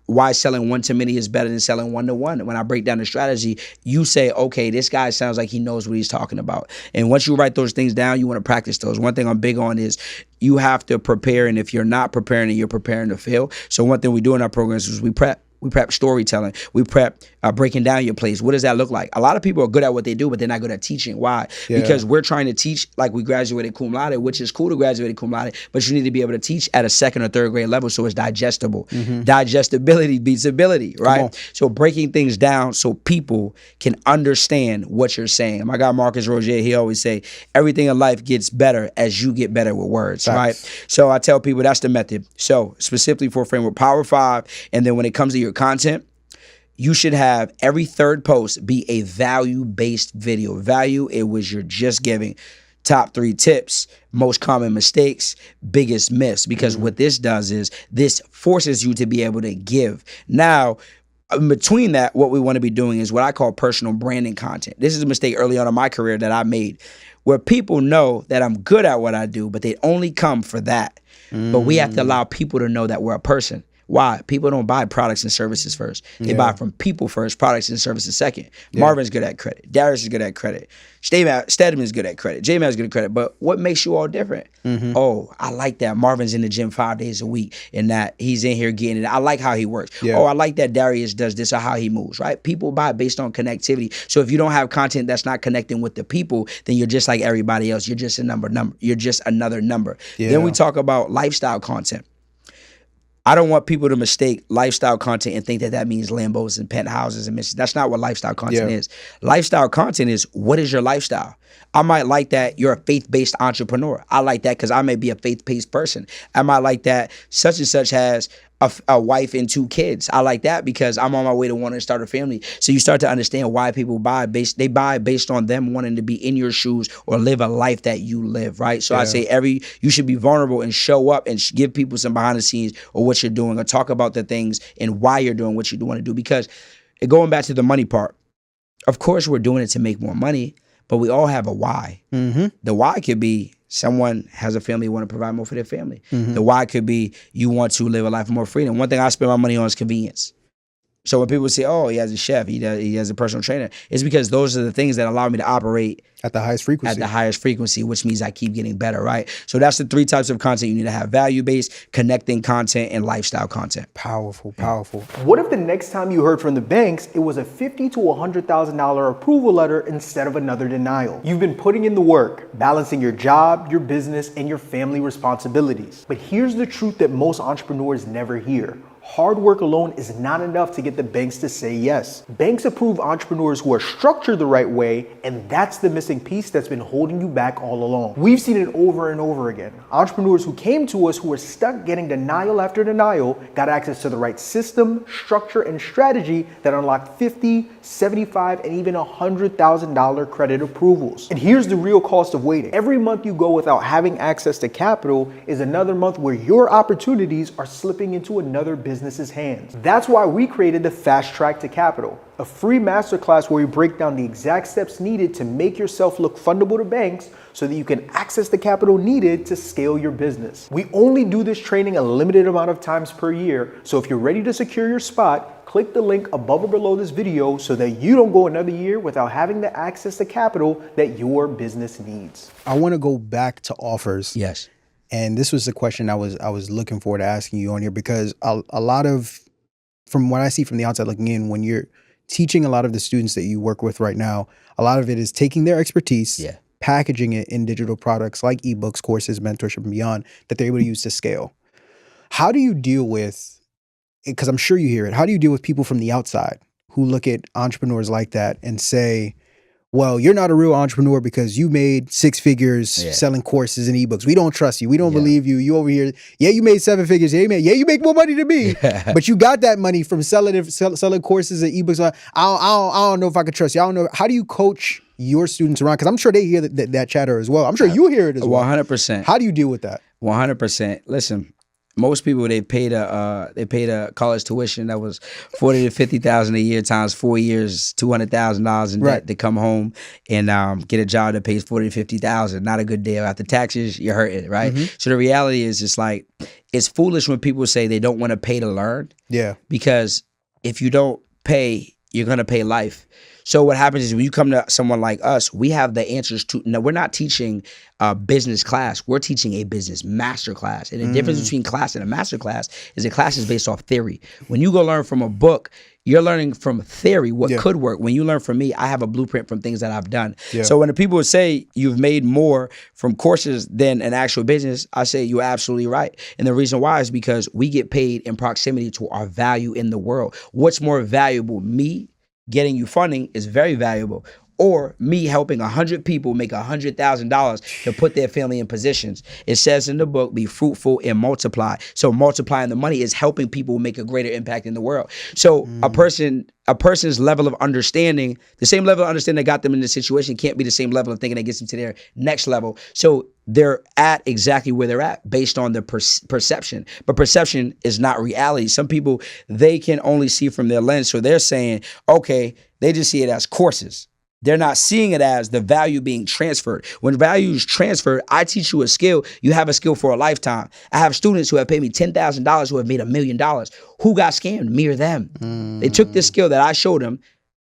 why selling one-to-many is better than selling one-to-one. When I break down the strategy, you say, okay, this guy sounds like he knows what he's talking about. And once you write those things down, you want to practice those. One thing I'm big on is you have to prepare, and if you're not preparing, you're preparing to fail. So one thing we do in our programs is we prep. We prep storytelling. We prep breaking down your plays. What does that look like? A lot of people are good at what they do, but they're not good at teaching. Why?
Yeah.
Because we're trying to teach like we graduated cum laude, which is cool to graduate cum laude, but you need to be able to teach at a 2nd or 3rd grade level so it's digestible. Digestibility beats ability, right? So breaking things down so people can understand what you're saying. My guy Marcus Roger, he always say, everything in life gets better as you get better with words, right? So I tell people that's the method. So specifically for a framework, Power 5, and then when it comes to your content, you should have every 3rd post be a value-based video. Value, it was you're just giving top 3 tips, most common mistakes, biggest myths, because what this does is this forces you to be able to give. Now, in between that, what we want to be doing is what I call personal branding content. This is a mistake early on in my career that I made, where people know that I'm good at what I do, but they only come for that. But we have to allow people to know that we're a person. Why? People don't buy products and services first. They buy from people first, products and services second. Marvin's good at credit. Darius is good at credit. Stedman's good at credit. J-Man's good at credit. But what makes you all different? Oh, I like that Marvin's in the gym 5 days a week and that he's in here getting it. I like how he works. Oh, I like that Darius does this or how he moves, right? People buy based on connectivity. So if you don't have content that's not connecting with the people, then you're just like everybody else. You're just a number. You're just another number. Then we talk about lifestyle content. I don't want people to mistake lifestyle content and think that that means Lambos and penthouses and missions. That's not what lifestyle content is. Lifestyle content is, what is your lifestyle? I might like that you're a faith-based entrepreneur. I like that because I may be a faith-based person. I might like that such and such has a wife and 2 kids. I like that because I'm on my way to wanting to start a family. So you start to understand why people buy based on them wanting to be in your shoes or live a life that you live, right? So I say you should be vulnerable and show up and give people some behind the scenes or what you're doing or talk about the things and why you're doing what you want to do. Because going back to the money part, of course we're doing it to make more money, but we all have a why. The why could be someone has a family, want to provide more for their family. The why could be you want to live a life of more freedom. One thing I spend my money on is convenience. So when people say, oh, he has a chef, he has a personal trainer, it's because those are the things that allow me to operate
at the highest frequency.
At the highest frequency, which means I keep getting better, right? So that's the 3 types of content you need to have: value-based, connecting content, and lifestyle content.
Powerful, powerful. What if the next time you heard from the banks, it was a $50,000 to $100,000 approval letter instead of another denial? You've been putting in the work, balancing your job, your business, and your family responsibilities. But here's the truth that most entrepreneurs never hear. Hard work alone is not enough to get the banks to say yes. Banks approve entrepreneurs who are structured the right way, and that's the missing piece that's been holding you back all along. We've seen it over and over again. Entrepreneurs who came to us who were stuck getting denial after denial got access to the right system, structure, and strategy that unlocked $50,000, $75,000, and even $100,000 credit approvals. And here's the real cost of waiting. Every month you go without having access to capital is another month where your opportunities are slipping into another business's hands. That's why we created the Fast Track to Capital, a free masterclass where we break down the exact steps needed to make yourself look fundable to banks so that you can access the capital needed to scale your business. We only do this training a limited amount of times per year, so if you're ready to secure your spot, click the link above or below this video so that you don't go another year without having the access to capital that your business needs. I want to go back to offers.
Yes.
And this was the question I was looking forward to asking you on here, because a lot of, from what I see from the outside looking in, when you're teaching a lot of the students that you work with right now, a lot of it is taking their expertise,
Yeah.
packaging it in digital products like ebooks, courses, mentorship, and beyond that they're able to use to scale. How do you deal with, because I'm sure you hear it, how do you deal with people from the outside who look at entrepreneurs like that and say, well, you're not a real entrepreneur because you made 6 figures selling courses and ebooks. We don't trust you. We don't believe you. You over here. Yeah, you made 7 figures. Yeah, you make more money than me. But you got that money from selling courses and ebooks. I don't know if I could trust you. I don't know. How do you coach your students around? Because I'm sure they hear that chatter as well. I'm sure you hear it as well.
100%.
How do you deal with that?
100%. Listen, most people, they paid a college tuition that was $40,000 to $50,000 a year times 4 years, $200,000 in debt to come home and get a job that pays $40,000 to $50,000. Not a good deal. After taxes, you're hurting, right? So the reality is, it's like, it's foolish when people say they don't want to pay to learn. Yeah. Because if you don't pay, you're gonna pay life. So what happens is when you come to someone like us, we have the answers to. No, we're not teaching a business class. We're teaching a business master class. And the difference between class and a master class is a class is based off theory. When you go learn from a book, you're learning from theory what could work. When you learn from me, I have a blueprint from things that I've done. So when the people say you've made more from courses than an actual business, I say you're absolutely right. And the reason why is because we get paid in proximity to our value in the world. What's more valuable? Me getting you funding is very valuable, or me helping 100 people make $100,000 to put their family in positions. It says in the book, be fruitful and multiply. So multiplying the money is helping people make a greater impact in the world. So a person's level of understanding, the same level of understanding that got them in this situation can't be the same level of thinking that gets them to their next level. So they're at exactly where they're at based on their perception. But perception is not reality. Some people, they can only see from their lens. So they're saying, okay, they just see it as courses. They're not seeing it as the value being transferred. When value is transferred, I teach you a skill. You have a skill for a lifetime. I have students who have paid me $10,000 who have made $1 million. Who got scammed? Me or them. They took this skill that I showed them,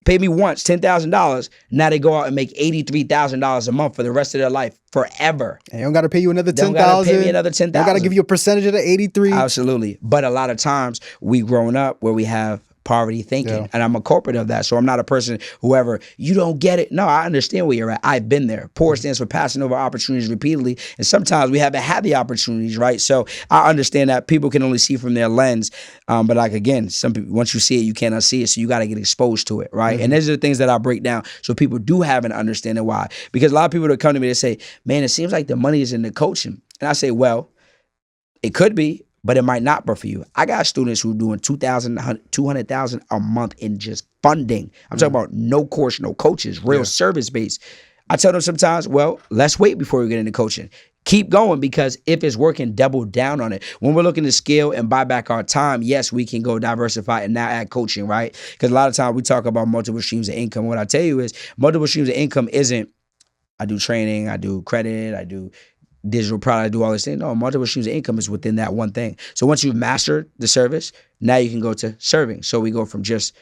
paid me once $10,000. Now they go out and make $83,000 a month for the rest of their life, forever.
And you don't got to pay you another $10,000.
Don't got to pay me another $10,000.
Don't got to give you a percentage of the 83.
Absolutely. But a lot of times we grown up where we have poverty thinking. And I'm a culprit of that. So I'm not a person, whoever, you don't get it. No, I understand where you're at. I've been there. Poor stands for passing over opportunities repeatedly. And sometimes we haven't had the opportunities, right? So I understand that people can only see from their lens. But like, again, some people, once you see it, you can't unsee it. So you got to get exposed to it, right? And these are the things that I break down so people do have an understanding why. Because a lot of people that come to me, they say, man, it seems like the money is in the coaching. And I say, well, it could be, but it might not be for you. I got students who are doing $200,000 a month in just funding. I'm talking about no course, no coaches, real service based. I tell them sometimes, well, let's wait before we get into coaching. Keep going, because if it's working, double down on it. When we're looking to scale and buy back our time, yes, we can go diversify and now add coaching, right? Because a lot of times we talk about multiple streams of income. What I tell you is multiple streams of income isn't, I do training, I do credit, I do digital product, I do all this thing. No, multiple streams of income is within that one thing. So once you've mastered the service, now you can go to serving. So we go from just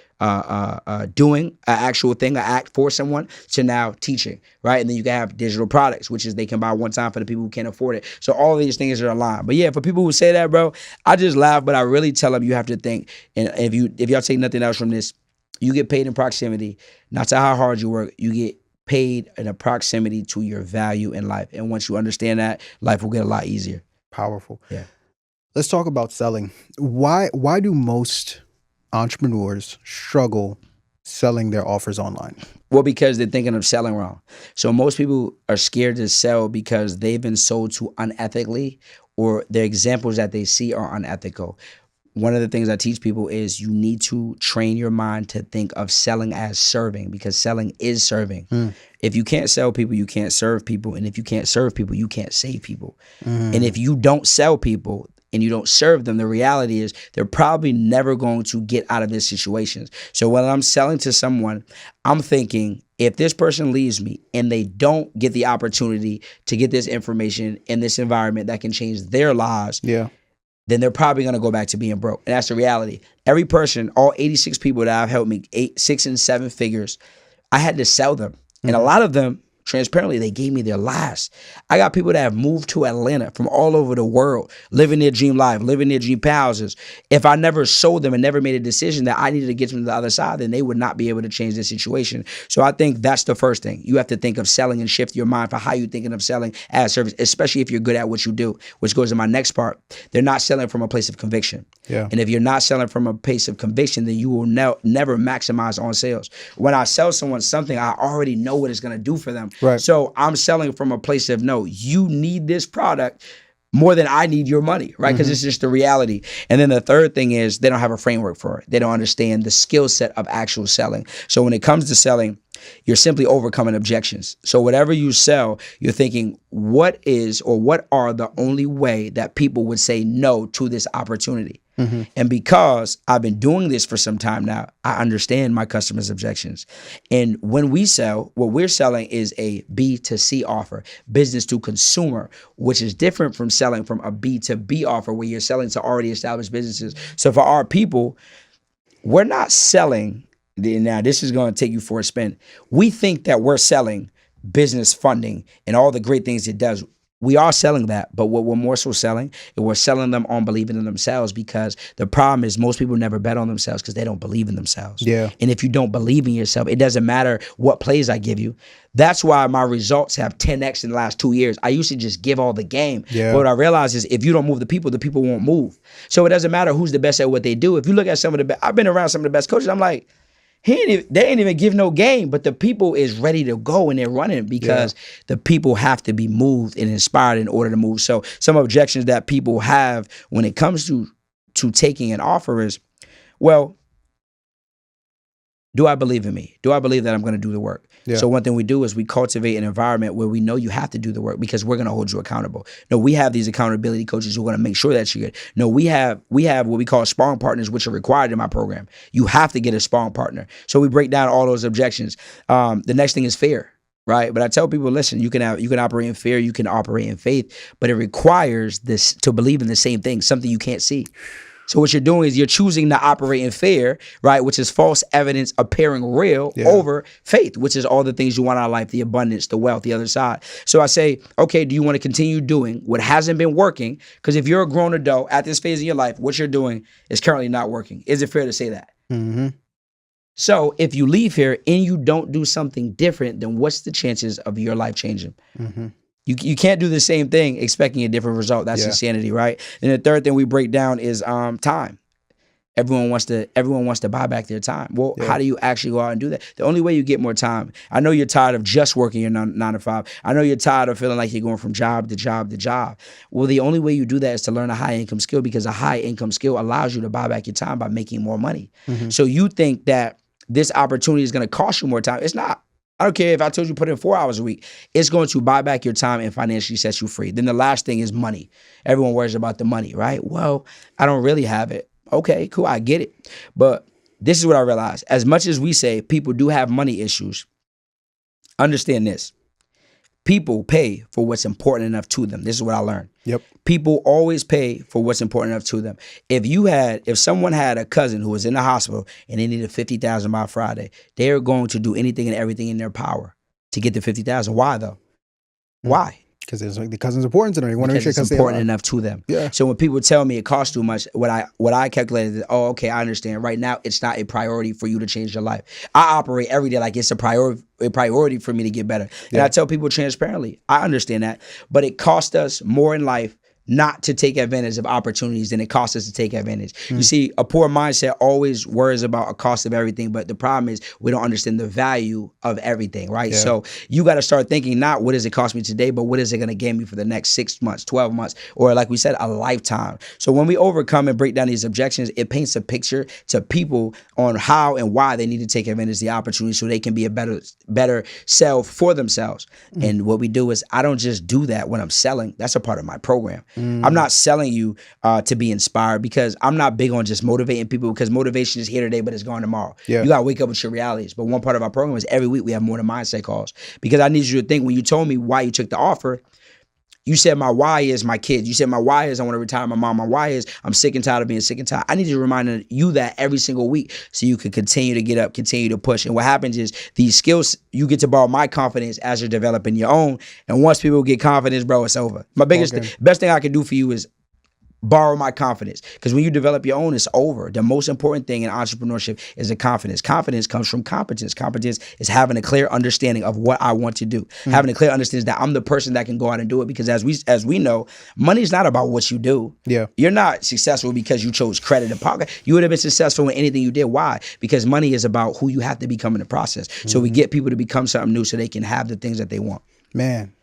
doing an actual thing, an act for someone, to now teaching, right? And then you can have digital products, which is they can buy one time for the people who can't afford it. So all of these things are aligned. But yeah, for people who say that, bro, I just laugh, but I really tell them you have to think. And if y'all take nothing else from this, you get paid in proximity, not to how hard you work. You get paid in a proximity to your value in life. And once you understand that, life will get a lot easier.
Powerful.
Yeah.
Let's talk about selling. Why do most entrepreneurs struggle selling their offers online?
Well, because they're thinking of selling wrong. So most people are scared to sell because they've been sold to unethically, or their examples that they see are unethical. One of the things I teach people is you need to train your mind to think of selling as serving, because selling is serving. If you can't sell people, you can't serve people. And if you can't serve people, you can't save people. And if you don't sell people and you don't serve them, the reality is they're probably never going to get out of this situation. So when I'm selling to someone, I'm thinking, if this person leaves me and they don't get the opportunity to get this information in this environment that can change their lives, then they're probably going to go back to being broke. And that's the reality. Every person, all 86 people that I've helped me 6 and 7 figures, I had to sell them. And a lot of them transparently, they gave me their last. I got people that have moved to Atlanta from all over the world, living their dream life, living their dream houses. If I never sold them and never made a decision that I needed to get them to the other side, then they would not be able to change their situation. So I think that's the first thing. You have to think of selling and shift your mind for how you're thinking of selling as service, especially if you're good at what you do, which goes to my next part. They're not selling from a place of conviction.
Yeah.
And if you're not selling from a place of conviction, then you will never maximize on sales. When I sell someone something, I already know what it's going to do for them.
Right.
So I'm selling from a place of, no, you need this product more than I need your money, right? Because it's just the reality. And then the third thing is they don't have a framework for it. They don't understand the skill set of actual selling. So when it comes to selling, you're simply overcoming objections. So whatever you sell, you're thinking, what are the only way that people would say no to this opportunity? And because I've been doing this for some time now, I understand my customers' objections. And when we sell, what we're selling is a B2C offer, business to consumer, which is different from selling from a B2B offer where you're selling to already established businesses. So for our people, we're not selling. Now, this is going to take you for a spin. We think that we're selling business funding and all the great things it does. We are selling that, but what we're more so selling is we're selling them on believing in themselves, because the problem is most people never bet on themselves because they don't believe in themselves.
Yeah.
And if you don't believe in yourself, it doesn't matter what plays I give you. That's why my results have 10x in the last 2 years. I used to just give all the game.
Yeah.
But what I realized is if you don't move the people won't move. So it doesn't matter who's the best at what they do. If you look at some of the best, I've been around some of the best coaches, I'm like, they ain't even give no game, but the people is ready to go and they're running because the people have to be moved and inspired in order to move. So some objections that people have when it comes to taking an offer is, well, do I believe in me? Do I believe that I'm going to do the work?
Yeah.
So one thing we do is we cultivate an environment where we know you have to do the work because we're going to hold you accountable. No, we have these accountability coaches who are going to make sure that you're good. No, we have what we call sparring partners, which are required in my program. You have to get a sparring partner. So we break down all those objections. The next thing is fear. Right. But I tell people, listen, you can operate in fear, you can operate in faith, but it requires this to believe in the same thing, something you can't see. So what you're doing is you're choosing to operate in fear, right, which is false evidence appearing real, over faith, which is all the things you want out of life, the abundance, the wealth, the other side. So I say, okay, do you want to continue doing what hasn't been working? Because if you're a grown adult at this phase of your life, what you're doing is currently not working. Is it fair to say that?
Mm-hmm.
So if you leave here and you don't do something different, then what's the chances of your life changing? Mm-hmm. You can't do the same thing expecting a different result. That's insanity, right? And the third thing we break down is time. Everyone wants to buy back their time. Well, how do you actually go out and do that? The only way you get more time. I know you're tired of just working your 9 to 5. I know you're tired of feeling like you're going from job to job to job. Well, the only way you do that is to learn a high income skill, because a high income skill allows you to buy back your time by making more money. Mm-hmm. So you think that this opportunity is going to cost you more time. It's not. I don't care if I told you put in 4 hours a week. It's going to buy back your time and financially set you free. Then the last thing is money. Everyone worries about the money, right? Well, I don't really have it. Okay, cool. I get it. But this is what I realized. As much as we say people do have money issues, understand this. People pay for what's important enough to them. This is what I learned.
Yep.
People always pay for what's important enough to them. If someone had a cousin who was in the hospital and they needed $50,000 by Friday, they are going to do anything and everything in their power to get the $50,000. Why though? Why?
Because the cousin's important to them. You want to make sure
it's important enough to them.
Yeah.
So when people tell me it costs too much, what I calculated is, oh, okay, I understand. Right now, it's not a priority for you to change your life. I operate every day like it's a priority for me to get better. And I tell people transparently, I understand that, but it costs us more in life not to take advantage of opportunities than it costs us to take advantage. You see, a poor mindset always worries about a cost of everything, but the problem is we don't understand the value of everything, right?
Yeah.
So you got to start thinking not what does it cost me today, but what is it going to gain me for the next 6 months, 12 months, or like we said, a lifetime. So when we overcome and break down these objections, it paints a picture to people on how and why they need to take advantage of the opportunity so they can be a better self for themselves. And what we do is I don't just do that when I'm selling. That's a part of my program. I'm not selling you to be inspired, because I'm not big on just motivating people, because motivation is here today, but it's gone tomorrow. Yeah. You got to wake up with your realities. But one part of our program is every week we have more than mindset calls, because I need you to think, when you told me why you took the offer, You said my why is my kids. You said my why is I want to retire my mom. My why is I'm sick and tired of being sick and tired. I need to remind you that every single week so you can continue to get up, continue to push. And what happens is these skills, you get to borrow my confidence as you're developing your own. And once people get confidence, bro, it's over. My best thing I can do for you is borrow my confidence, because when you develop your own, it's over. The most important thing in entrepreneurship is the confidence. Confidence comes from competence. Competence is having a clear understanding of what I want to do, having a clear understanding that I'm the person that can go out and do it. Because as we know, money is not about what you do.
Yeah,
you're not successful because you chose credit and pocket. You would have been successful in anything you did. Why? Because money is about who you have to become in the process. So we get people to become something new so they can have the things that they want.
Man.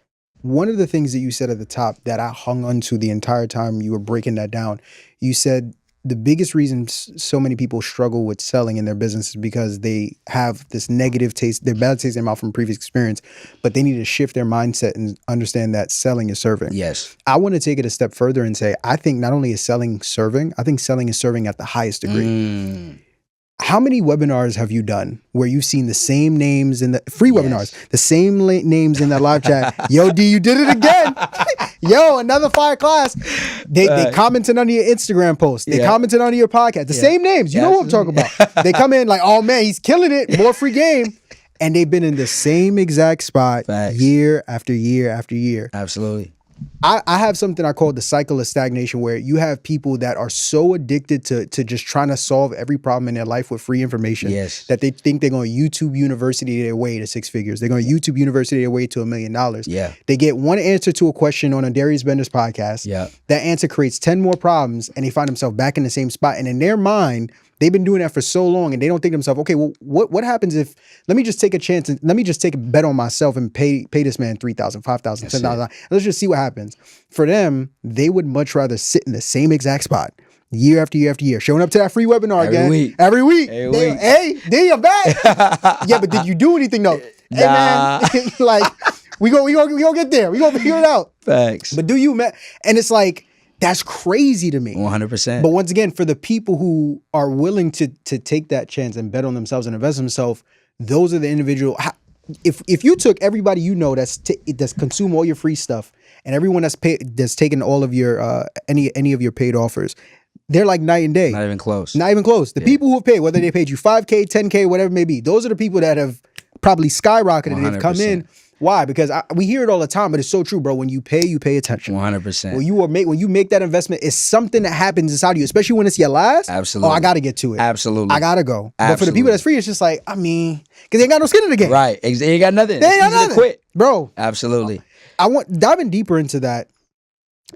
One of the things that you said at the top that I hung on to the entire time you were breaking that down, you said the biggest reason so many people struggle with selling in their business is because they have this negative taste, their bad taste in their mouth from previous experience, but they need to shift their mindset and understand that selling is serving.
Yes.
I want to take it a step further and say, I think not only is selling serving, I think selling is serving at the highest degree. How many webinars have you done where you've seen the same names in the free webinars, the same names in that live chat? Yo, D, you did it again. Yo, another fire class. They commented on your Instagram post. They commented on your podcast. The same names. You know what I'm talking about. They come in like, oh man, he's killing it. More free game. And they've been in the same exact spot year after year after year.
Absolutely.
I have something I call the cycle of stagnation, where you have people that are so addicted to just trying to solve every problem in their life with free information that they think they're going to YouTube University their way to 6 figures. They're going to YouTube University their way to $1 million. Yeah. They get one answer to a question on a Darius Benders podcast. Yeah. That answer creates 10 more problems, and they find themselves back in the same spot. And in their mind, they've been doing that for so long, and they don't think to themselves, okay, well, what happens if, let me just take a chance and let me just take a bet on myself and pay this man $3,000, $5,000, $10,000. Let's just see what happens. For them, they would much rather sit in the same exact spot year after year after year, showing up to that free webinar every week. Hey, there you're back. Yeah, but did you do anything though? Nah. Hey man, like we gonna get there. We gonna figure it out.
Facts.
But do you, man? And it's like, that's crazy to me.
100%.
But once again, for the people who are willing to take that chance and bet on themselves and invest in themselves, those are the individual. If you took everybody you know that's consume all your free stuff, and everyone that's taken all of your any of your paid offers, they're like night and day.
Not even close.
Not even close. The people who have paid, whether they paid you $5K, $10K, whatever it may be, those are the people that have probably skyrocketed and they've come in. Why? Because we hear it all the time, but it's so true, bro. When you pay attention.
100%.
When you make that investment, it's something that happens inside of you, especially when it's your last.
Absolutely.
Oh, I got to get to it.
Absolutely.
I got to go. Absolutely. But for the people that's free, it's just like, I mean, because they ain't got no skin in the game.
Right. They ain't got nothing.
They ain't got nothing.
Quit.
Bro.
Absolutely.
I want diving deeper into that,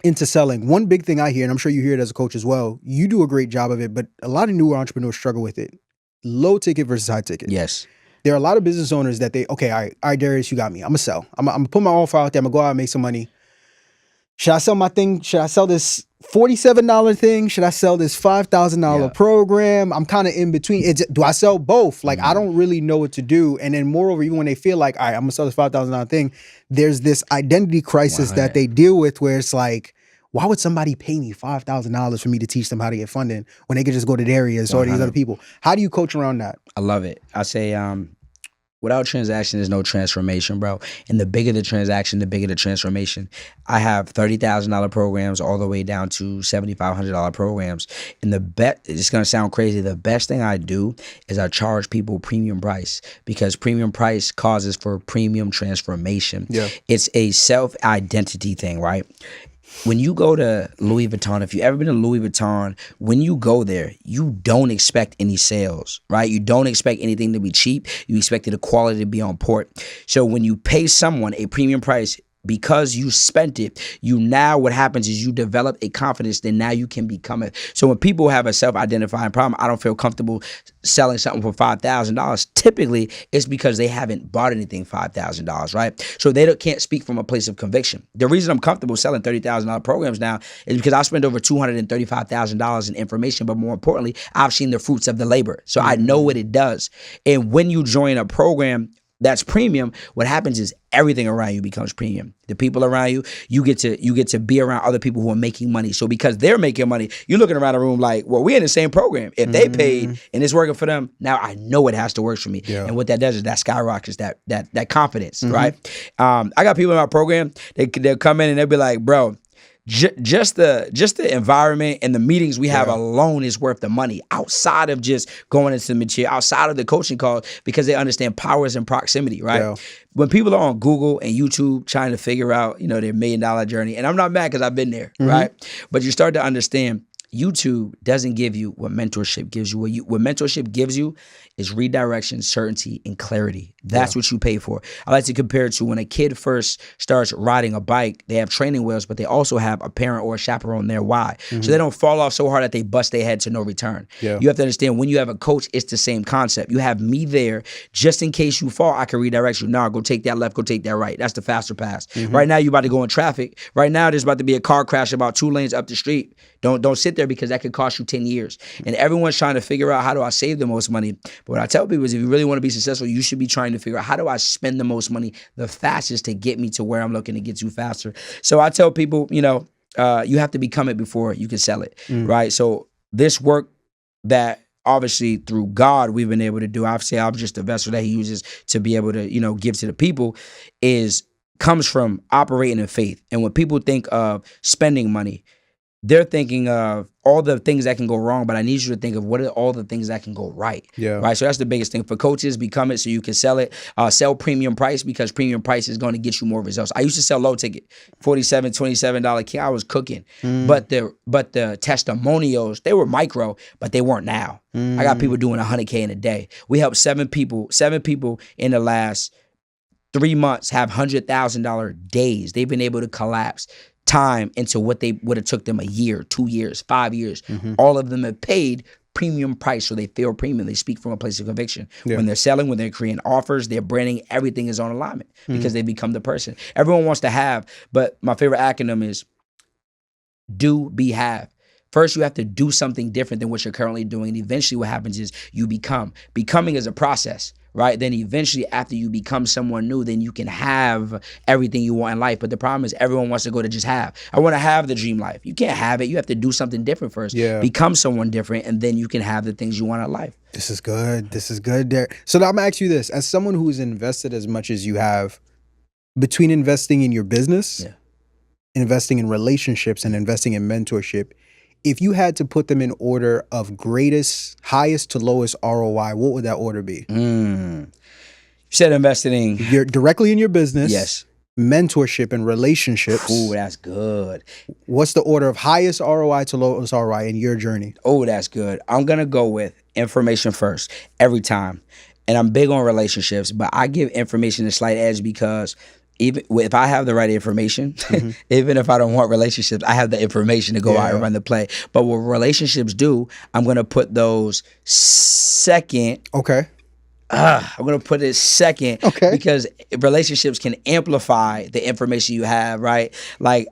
into selling. One big thing I hear, and I'm sure you hear it as a coach as well, you do a great job of it, but a lot of newer entrepreneurs struggle with it. Low ticket versus high ticket.
Yes.
There are a lot of business owners that all right, Darius, you got me. I'm going to sell. I'm going to put my offer out there. I'm going to go out and make some money. Should I sell my thing? Should I sell this $47 thing? Should I sell this $5,000 program? I'm kind of in between. Do I sell both? Like, I don't really know what to do. And then moreover, even when they feel like, all right, I'm going to sell this $5,000 thing, there's this identity crisis that they deal with where it's like, why would somebody pay me $5,000 for me to teach them how to get funding when they could just go to Darius or these other people? How do you coach around that?
I love it. I say, without transaction, there's no transformation, bro. And the bigger the transaction, the bigger the transformation. I have $30,000 programs all the way down to $7,500 programs. And it's going to sound crazy, the best thing I do is I charge people premium price, because premium price causes for premium transformation. Yeah. It's a self-identity thing, right? When you go to Louis Vuitton, if you've ever been to Louis Vuitton, when you go there, you don't expect any sales, right? You don't expect anything to be cheap. You expect the quality to be on point. So when you pay someone a premium price, because you spent it, what happens is you develop a confidence, then now you can become it. So when people have a self-identifying problem, I don't feel comfortable selling something for $5,000. Typically, it's because they haven't bought anything $5,000, right? So they can't speak from a place of conviction. The reason I'm comfortable selling $30,000 programs now is because I spent over $235,000 in information, but more importantly, I've seen the fruits of the labor. So I know what it does. And when you join a program, that's premium, what happens is everything around you becomes premium. The people around you, you get to be around other people who are making money. So because they're making money, you're looking around the room like, well, we're in the same program. If they paid and it's working for them, now I know it has to work for me. Yeah. And what that does is that skyrockets that confidence, right? I got people in my program, they'll come in and they'll be like, bro, just the environment and the meetings we have alone is worth the money, outside of just going into the material, outside of the coaching calls, because they understand power is in proximity, right? Yeah. When people are on Google and YouTube trying to figure out, their $1 million journey, and I'm not mad because I've been there, right? But you start to understand YouTube doesn't give you what mentorship gives you. What mentorship gives you is redirection, certainty, and clarity. That's what you pay for. I like to compare it to when a kid first starts riding a bike, they have training wheels, but they also have a parent or a chaperone there. Why? So they don't fall off so hard that they bust their head to no return. Yeah. You have to understand, when you have a coach, it's the same concept. You have me there just in case you fall, I can redirect you. Nah, go take that left, go take that right. That's the faster pass. Right now, you're about to go in traffic. Right now, there's about to be a car crash about 2 lanes up the street. Don't sit there, because that could cost you 10 years. And everyone's trying to figure out, how do I save the most money? But what I tell people is, if you really want to be successful, you should be trying to figure out, how do I spend the most money the fastest to get me to where I'm looking to get to faster? So I tell people, you have to become it before you can sell it, right? So this work that obviously through God we've been able to do, obviously I'm just the vessel that he uses to be able to, give to the people, comes from operating in faith. And when people think of spending money, they're thinking of all the things that can go wrong, but I need you to think of what are all the things that can go right. Yeah. Right. So that's the biggest thing for coaches. Become it so you can sell it. Sell premium price, because premium price is going to get you more results. I used to sell low ticket, $47, $27 key. I was cooking, but the testimonials, they were micro, but they weren't now. I got people doing 100K in a day. We helped 7 people in the last 3 months have $100,000 days. They've been able to collapse time into what they would have took them a year, 2 years, 5 years. All of them have paid premium price, so they feel premium. They speak from a place of conviction. Yeah. When they're selling, when they're creating offers, their branding, everything is on alignment, because they become the person everyone wants to have. But my favorite acronym is do, be, have. First, you have to do something different than what you're currently doing. And eventually what happens is you become. Becoming is a process, right? Then eventually, after you become someone new, then you can have everything you want in life. But the problem is, everyone wants to go to just have. I want to have the dream life. You can't have it. You have to do something different first. Yeah. Become someone different, and then you can have the things you want in life.
This is good. This is good, Derek. So now I'm going to ask you this. As someone who's invested as much as you have, between investing in your business, investing in relationships, and investing in mentorship, if you had to put them in order of highest to lowest ROI, what would that order be?
You said investing.
You're directly in your business.
Yes.
Mentorship and relationships.
Ooh, that's good.
What's the order of highest ROI to lowest ROI in your journey?
Oh, that's good. I'm going to go with information first every time. And I'm big on relationships, but I give information a slight edge, because even if I have the right information, even if I don't want relationships, I have the information to go out and run the play. But what relationships do, I'm going to put those second.
Okay.
I'm going to put it second, because relationships can amplify the information you have, right? Like,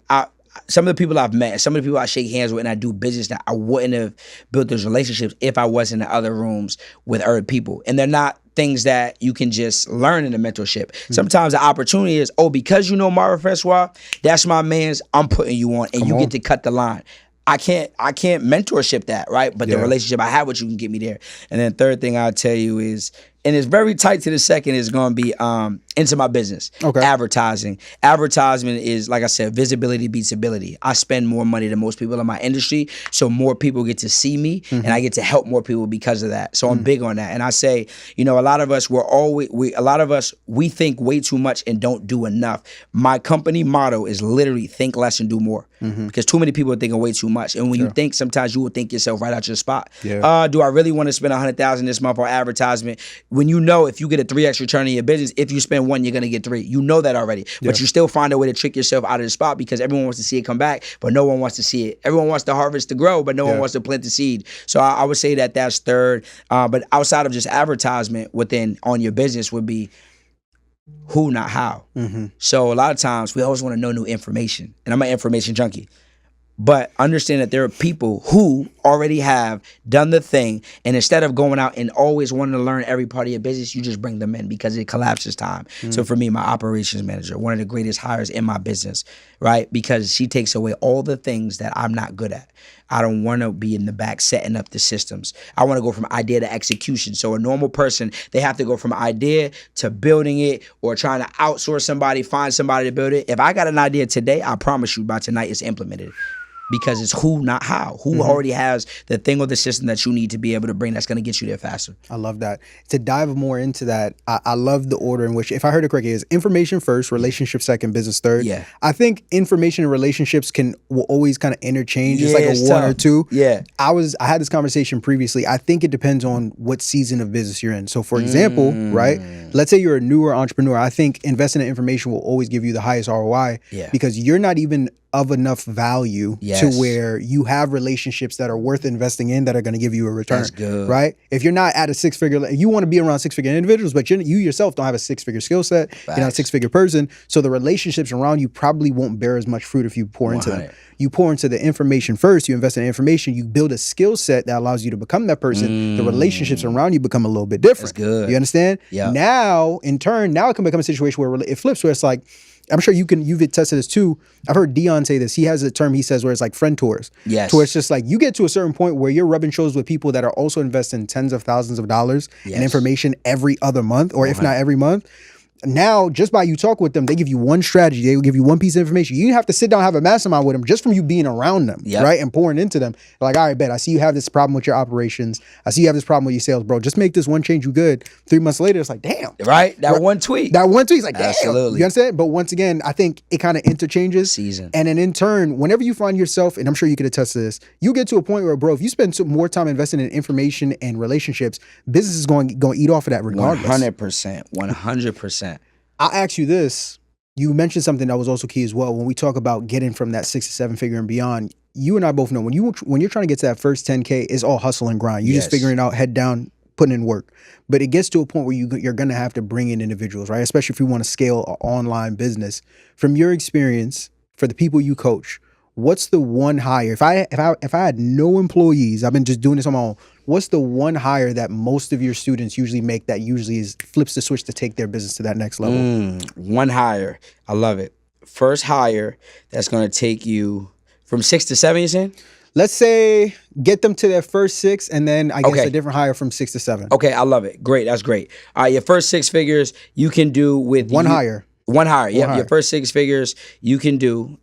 some of the people I've met, some of the people I shake hands with and I do business, that I wouldn't have built those relationships if I was in the other rooms with other people. And they're not things that you can just learn in the mentorship. Sometimes the opportunity is, because you know Marvin Francois, that's my man's, I'm putting you on, and you get to cut the line. I can't mentorship that, right? But the relationship I have with you can get me there. And then third thing I'll tell you is, and it's very tight to the second, is going to be into my business. Advertising. Advertisement is, like I said, visibility beats ability. I spend more money than most people in my industry, so more people get to see me, and I get to help more people because of that. So I'm big on that. And I say, a lot of us, we think way too much and don't do enough. My company motto is literally think less and do more, because too many people are thinking way too much. And when you think, sometimes you will think yourself right out your spot. Do I really want to spend $100,000 this month on advertisement? When if you get a 3x return in your business, if you spend 1, you're going to get 3. You know that already. But you still find a way to trick yourself out of the spot, because everyone wants to see it come back, but no one wants to see it. Everyone wants the harvest to grow, but no one wants to plant the seed. So I would say that that's third. But outside of just advertisement on your business would be who, not how. So a lot of times we always want to know new information. And I'm an information junkie. But understand that there are people who already have done the thing, and instead of going out and always wanting to learn every part of your business, you just bring them in because it collapses time. So for me, my operations manager, one of the greatest hires in my business, right? Because she takes away all the things that I'm not good at. I don't want to be in the back setting up the systems. I want to go from idea to execution. So a normal person, they have to go from idea to building it or trying to outsource somebody, find somebody to build it. If I got an idea today, I promise you by tonight it's implemented. Because it's who, not how. Who already has the thing or the system that you need to be able to bring that's going to get you there faster.
I love that. To dive more into that, I love the order in which, if I heard it correctly, is information first, relationship second, business third.
Yeah.
I think information and relationships will always kind of interchange. It's like a one
tough.
or two.
Yeah.
I had this conversation previously. I think it depends on what season of business you're in. So for example, right, let's say you're a newer entrepreneur. I think investing in information will always give you the highest ROI because you're not even of enough value to where you have relationships that are worth investing in that are going to give you a return.
That's good.
Right? If you're not at a six-figure, you want to be around six-figure individuals, but you yourself don't have a six-figure skill set. Facts. You're not a six-figure person. So the relationships around you probably won't bear as much fruit if you pour into them. You pour into the information first, you invest in information, you build a skill set that allows you to become that person. The relationships around you become a little bit different.
That's good.
You understand?
Yeah.
Now, in turn, it can become a situation where it flips, where it's like, I'm sure you've attested this too. I've heard Dion say this. He has a term he says where it's like friend tours.
Yes.
To where it's just like you get to a certain point where you're rubbing shoulders with people that are also investing tens of thousands of dollars in information every other month, or if not every month. Now, just by you talk with them, they give you one strategy. They will give you one piece of information. You have to sit down and have a mastermind with them just from you being around them, right? And pouring into them. Like, all right, bet, I see you have this problem with your operations. I see you have this problem with your sales, bro. Just make this one change, you good. 3 months later, it's like, damn.
Right? One tweet.
That one tweet is like, damn.
Absolutely.
You understand? But once again, I think it kind of interchanges.
Season.
And then in turn, whenever you find yourself, and I'm sure you could attest to this, you get to a point where, bro, if you spend more time investing in information and relationships, business is going to eat off of that regardless.
100%. 100%.
I'll ask you this. You mentioned something that was also key as well. When we talk about getting from that 6 to 7 figure and beyond, you and I both know when you're trying to get to that first 10K, it's all hustle and grind. You're just figuring it out, head down, putting in work. But it gets to a point where you're going to have to bring in individuals, right? Especially if you want to scale an online business. From your experience, for the people you coach, what's the one hire? If I had no employees, I've been just doing this on my own. What's the one hire that most of your students usually make that usually flips the switch to take their business to that next level?
One hire. I love it. First hire that's going to take you from 6 to 7, you saying?
Let's say get them to their first 6 and then I guess a different hire from 6 to 7.
Okay, I love it. Great. That's great. All right, your first 6 figures you can do with
one hire.
One hire. Yeah, your first 6 figures you can do.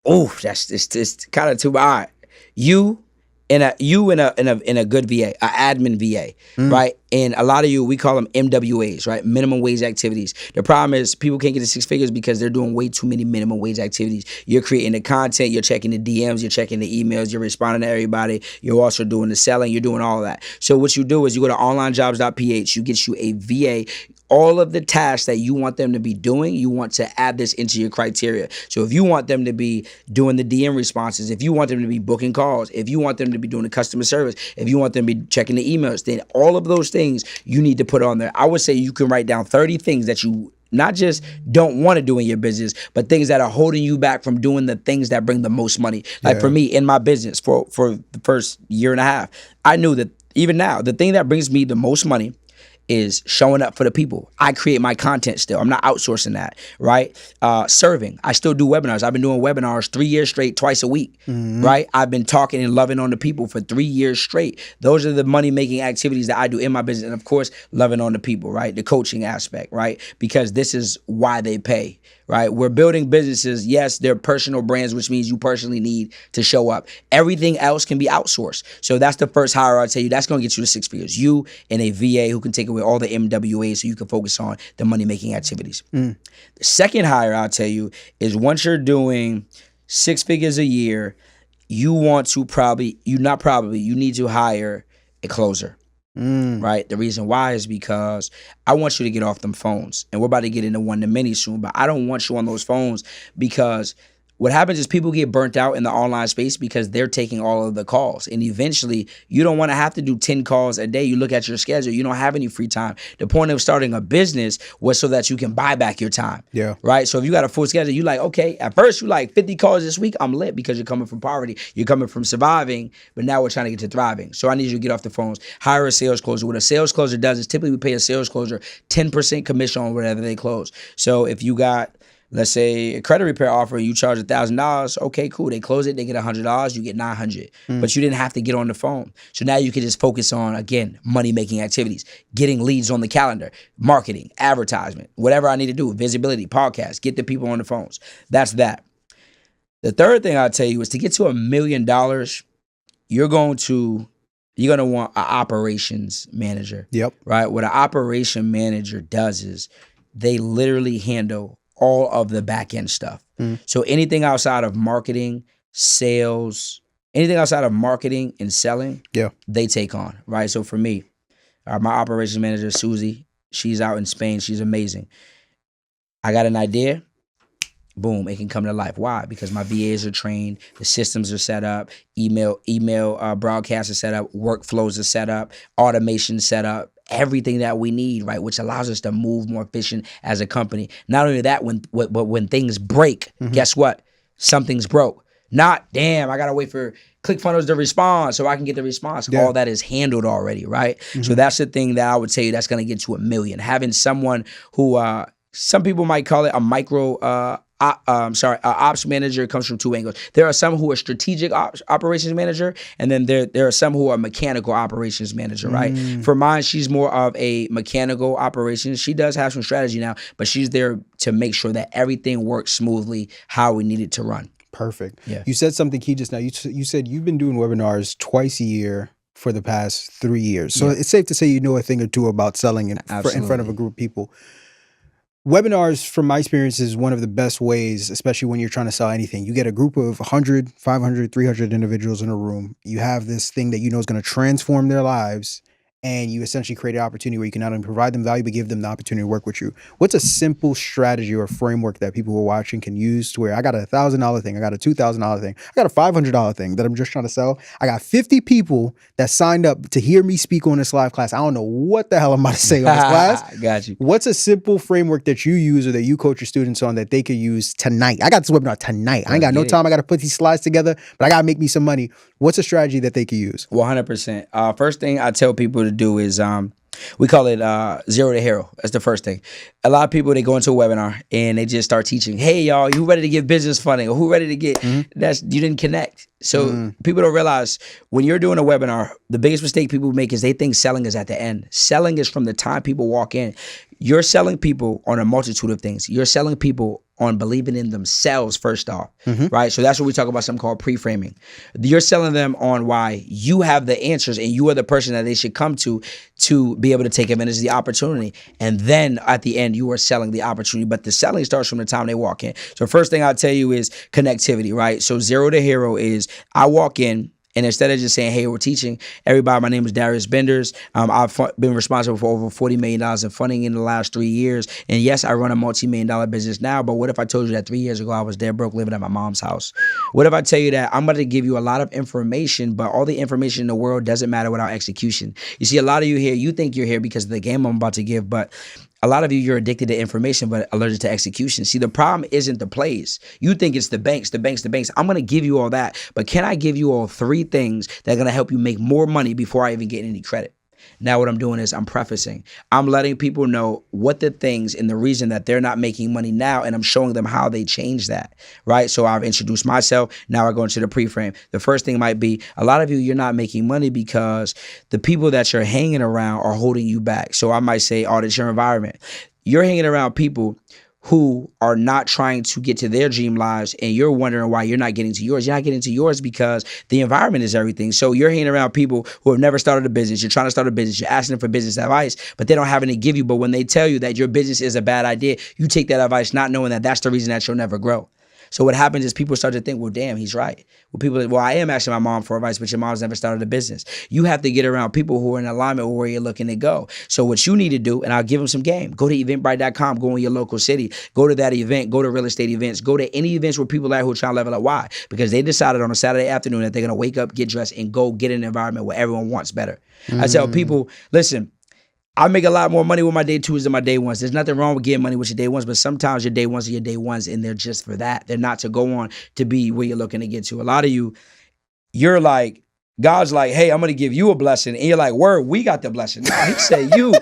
Oh, it's kind of too bad. You in a good VA, an admin VA, right? And a lot of you, we call them MWAs, right? Minimum wage activities. The problem is people can't get to 6 figures because they're doing way too many minimum wage activities. You're creating the content, you're checking the DMs, you're checking the emails, you're responding to everybody. You're also doing the selling, you're doing all of that. So what you do is you go to onlinejobs.ph, you get you a VA. All of the tasks that you want them to be doing, you want to add this into your criteria. So if you want them to be doing the DM responses, if you want them to be booking calls, if you want them to be doing the customer service, if you want them to be checking the emails, then all of those things you need to put on there. I would say you can write down 30 things that you not just don't want to do in your business, but things that are holding you back from doing the things that bring the most money. Like for me in my business for the first year and a half, I knew that even now, the thing that brings me the most money is showing up for the people. I create my content still. I'm not outsourcing that, right? Serving. I still do webinars. I've been doing webinars 3 years straight, twice a week, right? I've been talking and loving on the people for 3 years straight. Those are the money-making activities that I do in my business. And of course, loving on the people, right? The coaching aspect, right? Because this is why they pay, right? We're building businesses. Yes, they're personal brands, which means you personally need to show up. Everything else can be outsourced. So that's the first hire I'll tell you. That's going to get you to 6 figures. You and a VA who can take away all the MWAs so you can focus on the money-making activities. The second hire I'll tell you is once you're doing 6 figures a year, you need to hire a closer. Right? The reason why is because I want you to get off them phones. And we're about to get into one-to-many soon, but I don't want you on those phones because what happens is people get burnt out in the online space because they're taking all of the calls. And eventually, you don't want to have to do 10 calls a day. You look at your schedule, you don't have any free time. The point of starting a business was so that you can buy back your time.
Yeah.
Right? So if you got a full schedule, you like, okay, at first you like 50 calls this week, I'm lit because you're coming from poverty. You're coming from surviving, but now we're trying to get to thriving. So I need you to get off the phones, hire a sales closer. What a sales closer does is typically we pay a sales closer 10% commission on whatever they close. So if you got, let's say, a credit repair offer, you charge $1,000. Okay, cool. They close it, they get $100, you get $900. But you didn't have to get on the phone. So now you can just focus on, again, money-making activities, getting leads on the calendar, marketing, advertisement, whatever I need to do, visibility, podcast, get the people on the phones. That's that. The third thing I'll tell you is to get to $1 million, you're going to want an operations manager.
Yep.
Right? What an operation manager does is they literally handle all of the back end stuff. So anything outside of marketing, sales, anything outside of marketing and selling, they take on, right? So for me, my operations manager, Susie, she's out in Spain. She's amazing. I got an idea. Boom, it can come to life. Why? Because my VAs are trained, the systems are set up, email broadcasts are set up, workflows are set up, automation set up, everything that we need, right? Which allows us to move more efficient as a company. Not only that, but when things break, guess what? Something's broke. Not, damn, I gotta wait for ClickFunnels to respond so I can get the response. All that is handled already, right? So that's the thing that I would tell you that's gonna get to $1 million. Having someone who, some people might call it a micro, ops manager comes from two angles. There are some who are strategic operations manager, and then there are some who are mechanical operations manager, right? For mine, she's more of a mechanical operations. She does have some strategy now, but she's there to make sure that everything works smoothly how we need it to run.
Perfect.
Yeah.
You said something key just now. You said you've been doing webinars twice a year for the past 3 years. So it's safe to say you know a thing or two about selling in front of a group of people. Webinars, from my experience, is one of the best ways, especially when you're trying to sell anything. You get a group of 100, 500, 300 individuals in a room. You have this thing that you know is going to transform their lives, and you essentially create an opportunity where you can not only provide them value, but give them the opportunity to work with you. What's a simple strategy or framework that people who are watching can use to where I got a $1,000 thing, I got a $2,000 thing, I got a $500 thing that I'm just trying to sell. I got 50 people that signed up to hear me speak on this live class. I don't know what the hell I'm about to say on this class.
Got you.
What's a simple framework that you use or that you coach your students on that they could use tonight? I got this webinar tonight. I ain't got no time. I got to put these slides together, but I got to make me some money. What's a strategy that they could use?
100%. First thing I tell people to do is we call it zero to hero. That's the first thing. A lot of people, they go into a webinar and they just start teaching, hey, y'all, you ready to get business funding? Or who ready to get, you didn't connect. So people don't realize when you're doing a webinar, the biggest mistake people make is they think selling is at the end. Selling is from the time people walk in. You're selling people on a multitude of things. You're selling people on believing in themselves first off, right? So that's what we talk about, something called pre-framing. You're selling them on why you have the answers and you are the person that they should come to be able to take advantage of the opportunity. And then at the end, you are selling the opportunity. But the selling starts from the time they walk in. So first thing I'll tell you is connectivity, right? So zero to hero is I walk in, and instead of just saying, hey, we're teaching everybody, my name is Darius Benders. I've been responsible for over $40 million in funding in the last 3 years. And yes, I run a multi-million-dollar business now, but what if I told you that 3 years ago, I was dead broke living at my mom's house? What if I tell you that I'm about to give you a lot of information, but all the information in the world doesn't matter without execution? You see, a lot of you here, you think you're here because of the game I'm about to give, but a lot of you, you're addicted to information, but allergic to execution. See, the problem isn't the plays. You think it's the banks. I'm going to give you all that, but can I give you all 3 things that are going to help you make more money before I even get any credit? Now what I'm doing is I'm prefacing. I'm letting people know what the things and the reason that they're not making money now, and I'm showing them how they change that, right? So I've introduced myself. Now I go into the pre-frame. The first thing might be, a lot of you, you're not making money because the people that you're hanging around are holding you back. So I might say, audit your environment. You're hanging around people who are not trying to get to their dream lives, and you're wondering why you're not getting to yours. You're not getting to yours because the environment is everything. So you're hanging around people who have never started a business. You're trying to start a business. You're asking them for business advice, but they don't have any to give you. But when they tell you that your business is a bad idea, you take that advice not knowing that that's the reason that you'll never grow. So what happens is people start to think, well, damn, he's right. Well, I am asking my mom for advice, but your mom's never started a business. You have to get around people who are in alignment with where you're looking to go. So what you need to do, and I'll give them some game, go to eventbrite.com, go in your local city, go to that event, go to real estate events, go to any events where people are who are trying to level up. Why? Because they decided on a Saturday afternoon that they're going to wake up, get dressed, and go get an environment where everyone wants better. I tell people, listen, I make a lot more money with my day twos than my day ones. There's nothing wrong with getting money with your day ones, but sometimes your day ones are your day ones, and they're just for that. They're not to go on to be where you're looking to get to. A lot of you're like, God's like, hey, I'm going to give you a blessing. And you're like, word, we got the blessing. No, he said you.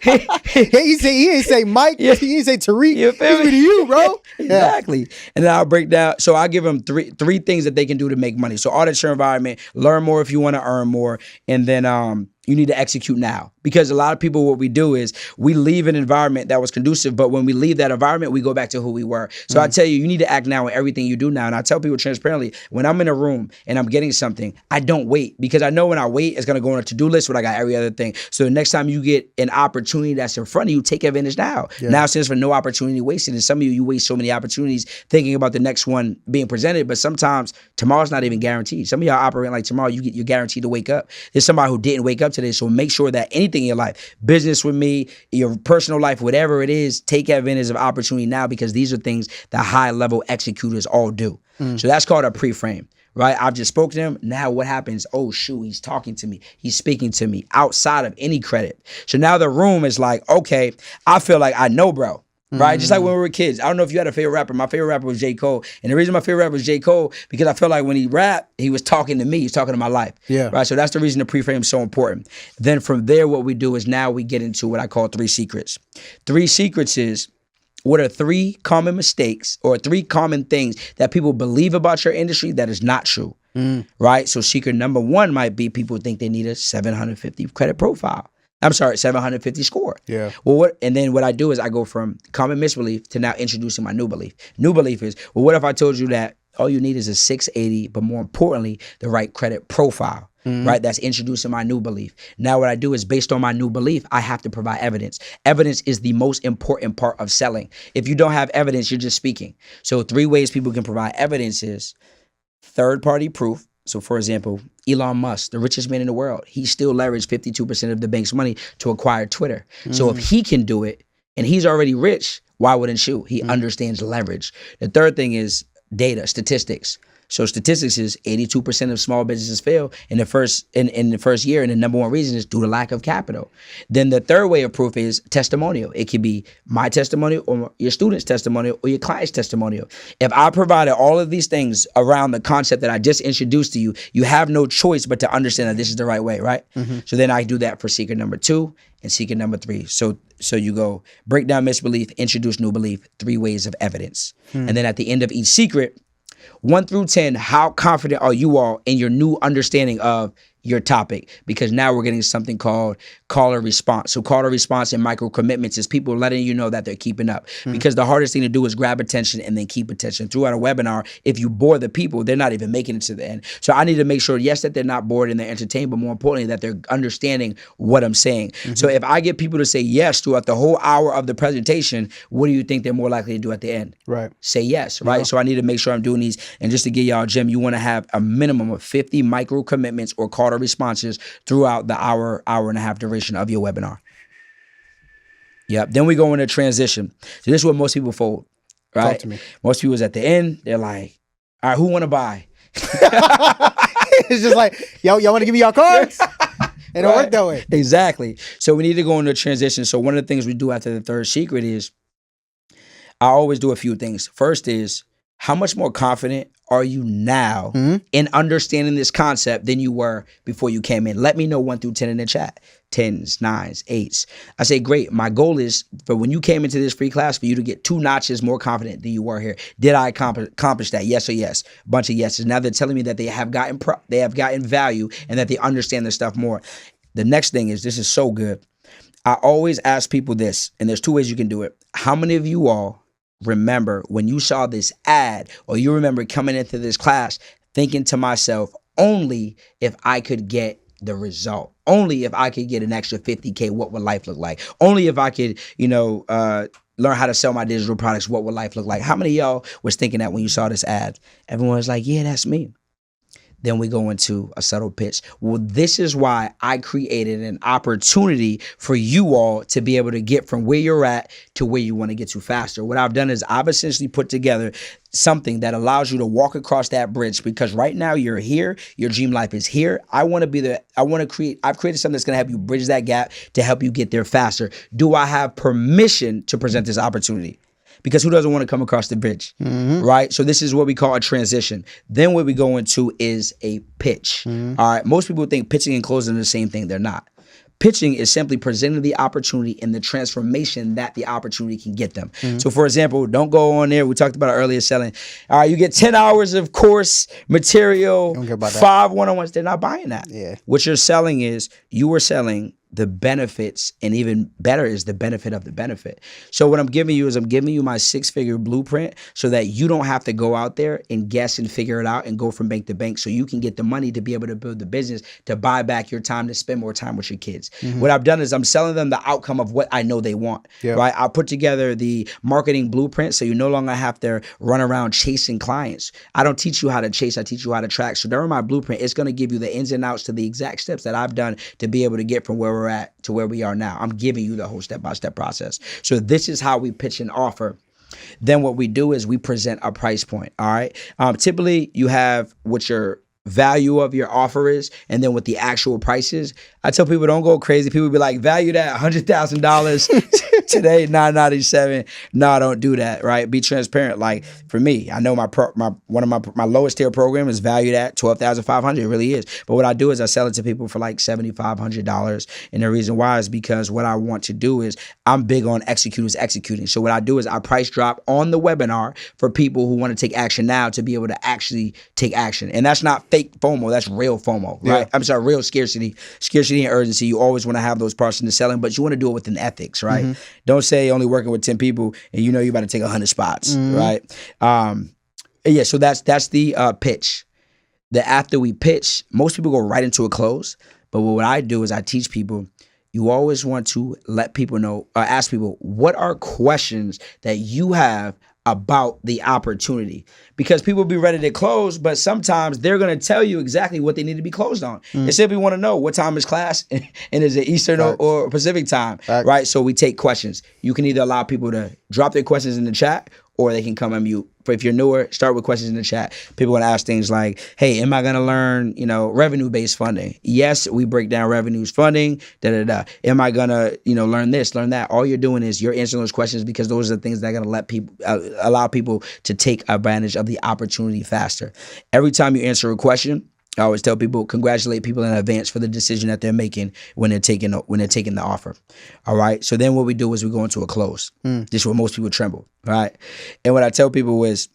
He ain't say Mike.
Yeah.
He ain't say Tariq.
You feel me?
To you, bro.
Exactly. And then I'll break down. So I give them three things that they can do to make money. So audit your environment, learn more if you want to earn more, and then you need to execute now. Because a lot of people, what we do is we leave an environment that was conducive, but when we leave that environment, we go back to who we were. So I tell you, you need to act now in everything you do now. And I tell people transparently, when I'm in a room and I'm getting something, I don't wait, because I know when I wait, it's going to go on a to-do list when I got every other thing. So the next time you get an opportunity that's in front of you, take advantage now.
Yeah. Now
stands for no opportunity wasted. And some of you waste so many opportunities thinking about the next one being presented, but sometimes tomorrow's not even guaranteed. Some of y'all operate like tomorrow, you're guaranteed to wake up. There's somebody who didn't wake up today. So make sure that anything in your life, business with me, your personal life, whatever it is, take advantage of opportunity now, because these are things that high level executors all do. So that's called a pre-frame, right? I've just spoke to him. Now what happens? Oh shoot, he's talking to me. He's speaking to me outside of any credit. So now the room is like, okay, I feel like I know, bro. Right? Just like when we were kids. I don't know if you had a favorite rapper. My favorite rapper was J. Cole. And the reason my favorite rapper was J. Cole, because I feel like when he rapped, he was talking to me. He was talking to my life.
Yeah.
Right? So that's the reason the pre-frame is so important. Then from there, what we do is now we get into what I call 3 secrets. 3 secrets is, what are 3 common mistakes or 3 common things that people believe about your industry that is not true? Right? So secret number 1 might be people think they need a 750 credit profile. 750 score.
Yeah.
Well, and then what I do is I go from common misbelief to now introducing my new belief. New belief is, well, what if I told you that all you need is a 680, but more importantly, the right credit profile, right? That's introducing my new belief. Now what I do is, based on my new belief, I have to provide evidence. Evidence is the most important part of selling. If you don't have evidence, you're just speaking. So 3 ways people can provide evidence is third-party proof. So for example, Elon Musk, the richest man in the world, he still leveraged 52% of the bank's money to acquire Twitter. So if he can do it and he's already rich, why wouldn't you? He understands leverage. The third thing is data, statistics. So statistics is 82% of small businesses fail in the first year, and the number 1 reason is due to lack of capital. Then the third way of proof is testimonial. It could be my testimonial or your student's testimonial or your client's testimonial. If I provided all of these things around the concept that I just introduced to you, you have no choice but to understand that this is the right way, right? So then I do that for secret number 2 and secret number 3. So you go break down misbelief, introduce new belief, 3 ways of evidence. And then at the end of each secret, 1 through 10, how confident are you all in your new understanding of your topic? Because now we're getting something called caller response. So caller response and micro commitments is people letting you know that they're keeping up. Because the hardest thing to do is grab attention and then keep attention. Throughout a webinar, if you bore the people, they're not even making it to the end. So I need to make sure, yes, that they're not bored and they're entertained, but more importantly, that they're understanding what I'm saying. So if I get people to say yes throughout the whole hour of the presentation, what do you think they're more likely to do at the end?
Right.
Say yes, right? So I need to make sure I'm doing these. And just to give y'all a gem, you want to have a minimum of 50 micro commitments or call to responses throughout the hour and a half duration of your webinar. Yep. Then we go into transition. So this is what most people fold, right?
Talk to me.
Most people is at the end, they're like, all right, who want to buy?
It's just like, y'all want to give me y'all cards? It don't work that way.
Exactly. So we need to go into transition. So one of the things we do after the 3rd secret is, I always do a few things. First is, how much more confident are you now in understanding this concept than you were before you came in? Let me know 1 through 10 in the chat. 10s, 9s, 8s. I say, great. My goal is for when you came into this free class, for you to get 2 notches more confident than you were here. Did I accomplish that? Yes or yes? Bunch of yeses. Now they're telling me that they have gotten value and that they understand their stuff more. The next thing is, this is so good. I always ask people this, and there's 2 ways you can do it. How many of you all remember when you saw this ad, or you remember coming into this class thinking to myself, only if I could get the result, only if I could get an extra 50K, what would life look like? Only if I could, learn how to sell my digital products, what would life look like? How many of y'all was thinking that when you saw this ad? Everyone was like, yeah, that's me. Then we go into a subtle pitch. Well, this is why I created an opportunity for you all to be able to get from where you're at to where you want to get to faster. What I've done is I've essentially put together something that allows you to walk across that bridge, because right now you're here, your dream life is here. I've created something that's going to help you bridge that gap to help you get there faster. Do I have permission to present this opportunity? Because who doesn't want to come across the bridge, right? So this is what we call a transition. Then what we go into is a pitch. All right, most people think pitching and closing are the same thing. They're not. Pitching is simply presenting the opportunity and the transformation that the opportunity can get them. So for example, don't go on there. We talked about earlier selling. All right, you get 10 hours of course material, 5 one-on-ones. They're not buying that.
Yeah.
What you're selling is you are selling the benefits, and even better is the benefit of the benefit. So what I'm giving you is I'm giving you my 6-figure blueprint so that you don't have to go out there and guess and figure it out and go from bank to bank, so you can get the money to be able to build the business, to buy back your time, to spend more time with your kids. What I've done is I'm selling them the outcome of what I know they want, right? I put together the marketing blueprint so you no longer have to run around chasing clients. I don't teach you how to chase, I teach you how to track. So during my blueprint, it's going to give you the ins and outs to the exact steps that I've done to be able to get from where we're at to where we are now. I'm giving you the whole step-by-step process. So this is how we pitch an offer. Then what we do is we present a price point, all right? Typically, you have what your value of your offer is, and then what the actual price is. I tell people, don't go crazy. People be like, valued at $100,000 today, $997. No, don't do that, right? Be transparent. Like for me, I know one of my lowest tier program is valued at $12,500. It really is. But what I do is I sell it to people for like $7,500. And the reason why is because what I want to do is I'm big on executing. So what I do is I price drop on the webinar for people who want to take action now to be able to actually take action. And that's not fake FOMO, that's real FOMO, right? Yeah. I'm sorry, real scarcity and urgency. You always want to have those parts in the selling, but you want to do it with an ethics, right? Don't say only working with 10 people and you know you're about to take 100 spots, right? Yeah, so that's the pitch. After we pitch, most people go right into a close, but what I do is I teach people, you always want to let people know, or ask people, what are questions that you have about the opportunity? Because people be ready to close, but sometimes they're going to tell you exactly what they need to be closed on. They simply want to know what time is class and is it Eastern or Pacific time, right? So we take questions. You can either allow people to drop their questions in the chat, or they can come on mute. But if you're newer, start with questions in the chat. People want to ask things like, hey, am I going to learn, revenue-based funding? Yes, we break down revenues funding, Am I going to, learn this, learn that? All you're doing is you're answering those questions because those are the things that are going to let people, allow people to take advantage of the opportunity faster. Every time you answer a question, I always tell people, congratulate people in advance for the decision that they're making when they're taking the offer. All right. So then what we do is we go into a close. This is where most people tremble. Right. And what I tell people is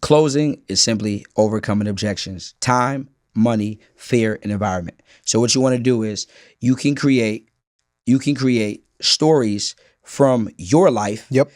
closing is simply overcoming objections: time, money, fear, and environment. So what you want to do is you can create stories from your life. Yep.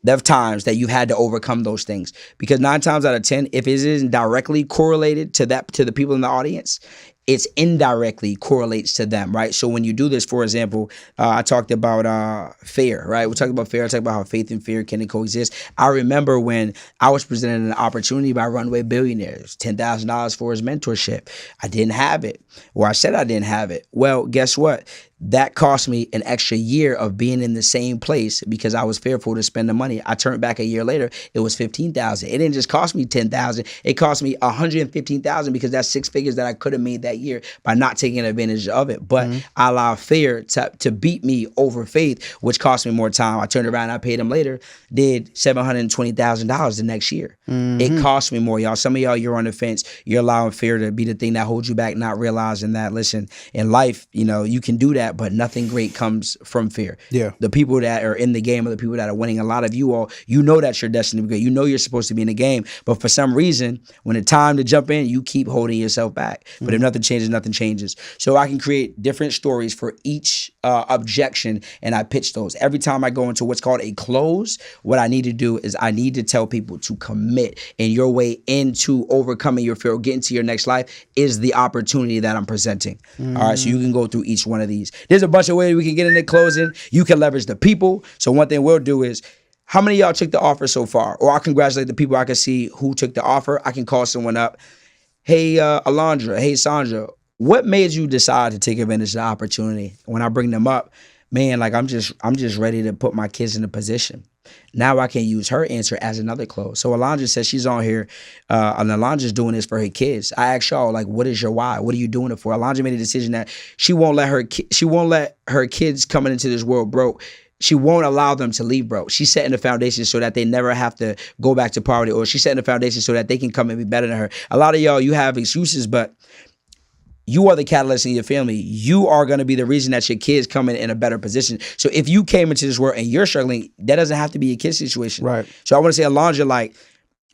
Of times that you've had to overcome those things, because 9 times out of 10, if it isn't directly correlated to the people in the audience, it's indirectly correlates to them, right? So when you do this, for example, I talked about fear, right? We talked about fear. I talked about how faith and fear can coexist. I remember when I was presented an opportunity by Runway Billionaires, $10,000 for his mentorship. I didn't have it, or I said I didn't have it. Well, guess what? That cost me an extra year of being in the same place because I was fearful to spend the money. I turned back a year later, it was $15,000. It didn't just cost me $10,000. It cost me $115,000 because that's 6 figures that I could have made that year by not taking advantage of it. But I allowed fear to beat me over faith, which cost me more time. I turned around and I paid him later, did $720,000 the next year. It cost me more, y'all. Some of y'all, you're on the fence. You're allowing fear to be the thing that holds you back, not realizing that, listen, in life, you can do that, but nothing great comes from fear. Yeah. The people that are in the game are the people that are winning. A lot of you all, that's your destiny to be great. You're supposed to be in the game, but for some reason, when it's time to jump in, you keep holding yourself back. But if nothing changes, nothing changes. So I can create different stories for each objection, and I pitch those. Every time I go into what's called a close, what I need to do is I need to tell people to commit, and your way into overcoming your fear or getting to your next life is the opportunity that I'm presenting. All right, so you can go through each one of these. There's a bunch of ways we can get into closing. You can leverage the people. So one thing we'll do is, how many of y'all took the offer so far? Or I'll congratulate the people I can see who took the offer. I can call someone up. Hey, Alondra. Hey, Sandra. What made you decide to take advantage of the opportunity? When I bring them up, man, like I'm just ready to put my kids in a position. Now I can use her answer as another close. So Alondra says she's on here, and Alondra's doing this for her kids. I asked y'all, like, what is your why? What are you doing it for? Alondra made a decision that she won't let her kids coming into this world broke. She won't allow them to leave broke. She's setting the foundation so that they never have to go back to poverty, or she's setting the foundation so that they can come and be better than her. A lot of y'all, you have excuses, but you are the catalyst in your family. You are going to be the reason that your kids come in a better position. So if you came into this world and you're struggling, that doesn't have to be a kid situation.
Right.
So I want to say, Alondra, like,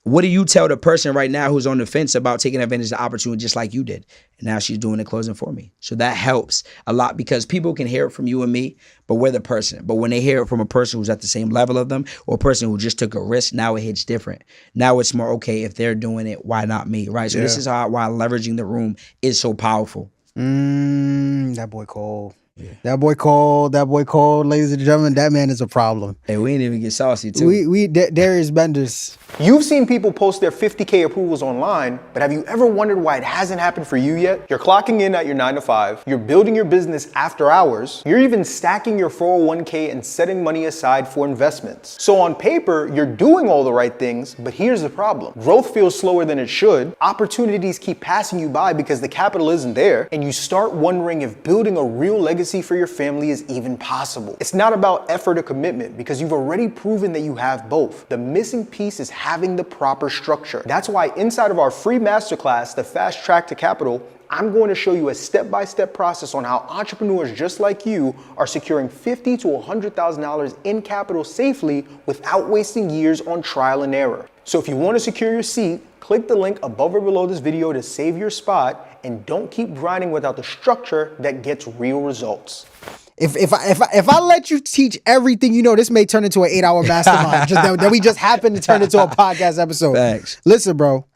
what do you tell the person right now who's on the fence about taking advantage of the opportunity just like you did? And now she's doing the closing for me. So that helps a lot because people can hear it from you and me, but we're the person. But when they hear it from a person who's at the same level of them or a person who just took a risk, now it hits different. Now it's more, okay, if they're doing it, why not me, right? So this is why leveraging the room is so powerful.
That boy Cole. Yeah. That boy Cole, ladies and gentlemen, that man is a problem.
Hey, we didn't even get saucy too.
Darius Benders.
You've seen people post their 50K approvals online, but have you ever wondered why it hasn't happened for you yet? You're clocking in at your 9 to 5, you're building your business after hours, you're even stacking your 401k and setting money aside for investments. So on paper, you're doing all the right things, but here's the problem. Growth feels slower than it should, opportunities keep passing you by because the capital isn't there, and you start wondering if building a real legacy for your family is even possible. It's not about effort or commitment because you've already proven that you have both. The missing piece is having the proper structure. That's why inside of our free masterclass, The Fast Track to Capital, I'm going to show you a step-by-step process on how entrepreneurs just like you are securing $50,000 to $100,000 in capital safely without wasting years on trial and error. So if you want to secure your seat, click the link above or below this video to save your spot, and don't keep grinding without the structure that gets real results.
If I let you teach everything you know, this may turn into an 8-hour mastermind that we just happened to turn into a podcast episode.
Thanks.
Listen, bro,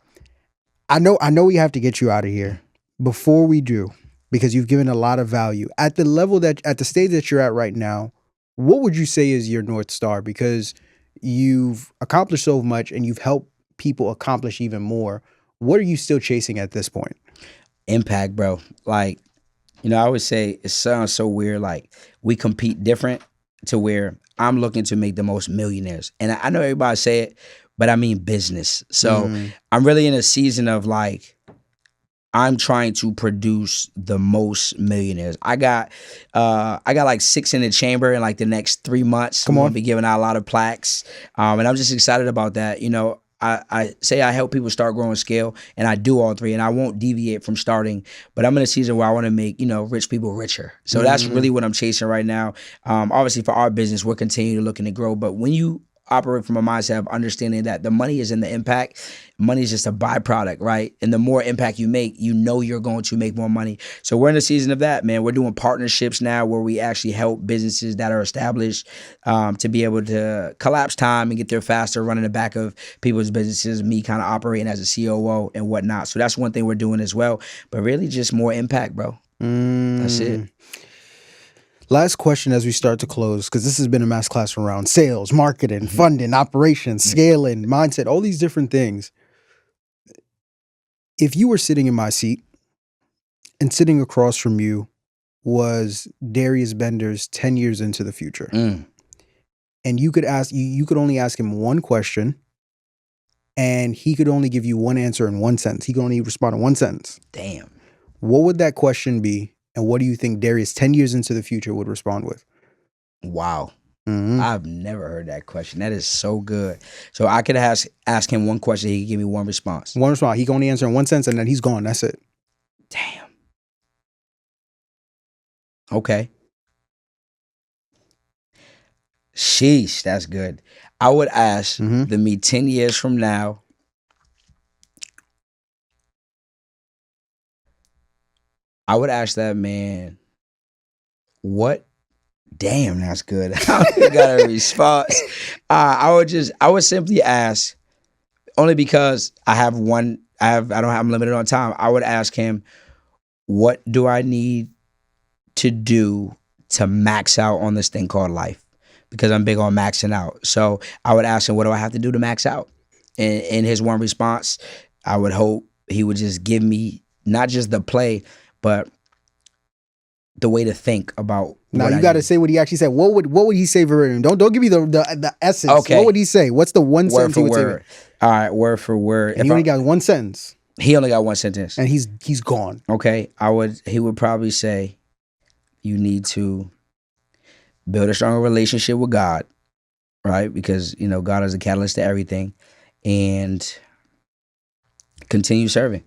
I know we have to get you out of here. Before we do, because you've given a lot of value at the stage that you're at right now, what would you say is your North Star? Because you've accomplished so much and you've helped people accomplish even more. What are you still chasing at this point?
Impact, bro. Like, you know, I would say it sounds so weird. Like, we compete different to where I'm looking to make the most millionaires. And I know everybody say it, but I mean business. So I'm really in a season of like, I'm trying to produce the most millionaires. I got like 6 in the chamber in like the next 3 months. I'm gonna be giving out a lot of plaques. And I'm just excited about that. You know, I say I help people start growing scale, and I do all 3, and I won't deviate from starting, but I'm in a season where I want to make, you know, rich people richer. So that's really what I'm chasing right now. Obviously for our business, we're continuing to looking to grow, but when you operate from a mindset of understanding that the money is in the impact, money is just a byproduct, right? And the more impact you make, you know you're going to make more money. So we're in the season of that, man. We're doing partnerships now where we actually help businesses that are established to be able to collapse time and get there faster, running the back of people's businesses, me kind of operating as a COO and whatnot. So that's one thing we're doing as well, but really just more impact, bro. That's it.
Last question as we start to close, because this has been a masterclass around sales, marketing, funding, operations, scaling, mindset, all these different things. If you were sitting in my seat and sitting across from you was Darius Benders 10 years into the future, and you could only ask him one question, and he could only give you one answer in one sentence. He could only respond in one sentence.
Damn.
What would that question be? And what do you think Darius 10 years into the future would respond with?
Wow. I've never heard that question. That is so good. So I could ask him one question. He could give me one response.
One response. He can only answer in one sentence and then he's gone. That's it.
Damn. Okay. Sheesh, that's good. I would ask the me 10 years from now, I would ask that man, what? Damn, that's good. I don't got a response. I would simply ask, only because I'm limited on time. I would ask him, what do I need to do to max out on this thing called life? Because I'm big on maxing out. So I would ask him, what do I have to do to max out? And in his one response, I would hope he would just give me not just the play, but the way to think about.
Now you got to say what he actually said. What would he say verbatim? Don't give me the essence.
Okay.
What would he say? What's the one sentence he would
word.
say?
All right, word for word.
And he only got one sentence.
He only got one sentence.
And he's gone.
Okay, he would probably say, you need to build a stronger relationship with God, right? Because, God is the catalyst to everything. And continue serving.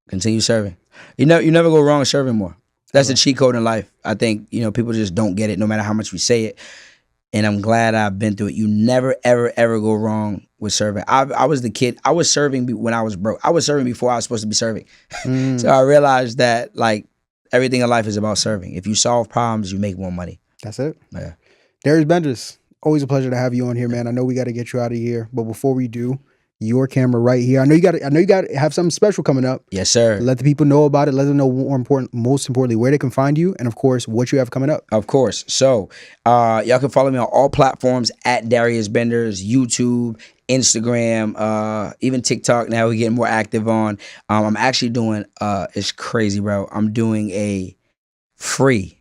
Continue serving. You never go wrong serving more. That's the cheat code in life. I think, people just don't get it no matter how much we say it. And I'm glad I've been through it. You never, ever, ever go wrong with serving. I was the kid. I was serving when I was broke. I was serving before I was supposed to be serving. So I realized that, everything in life is about serving. If you solve problems, you make more money.
That's it.
Yeah.
Darius Benders, always a pleasure to have you on here, man. I know we got to get you out of here, but before we do, your camera right here. I know you got to have something special coming up.
Yes, sir.
Let the people know about it. Let them know most importantly, where they can find you, and of course, what you have coming up.
Of course. So, y'all can follow me on all platforms at Darius Benders, YouTube, Instagram, even TikTok. Now we're getting more active on. I'm actually doing. It's crazy, bro. I'm doing a free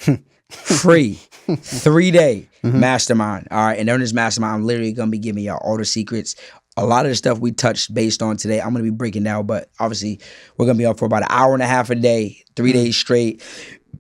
3-day mastermind. All right, and during this mastermind, I'm literally gonna be giving y'all all the secrets. A lot of the stuff we touched based on today, I'm going to be breaking down, but obviously we're going to be on for about an hour and a half a day, 3 days straight,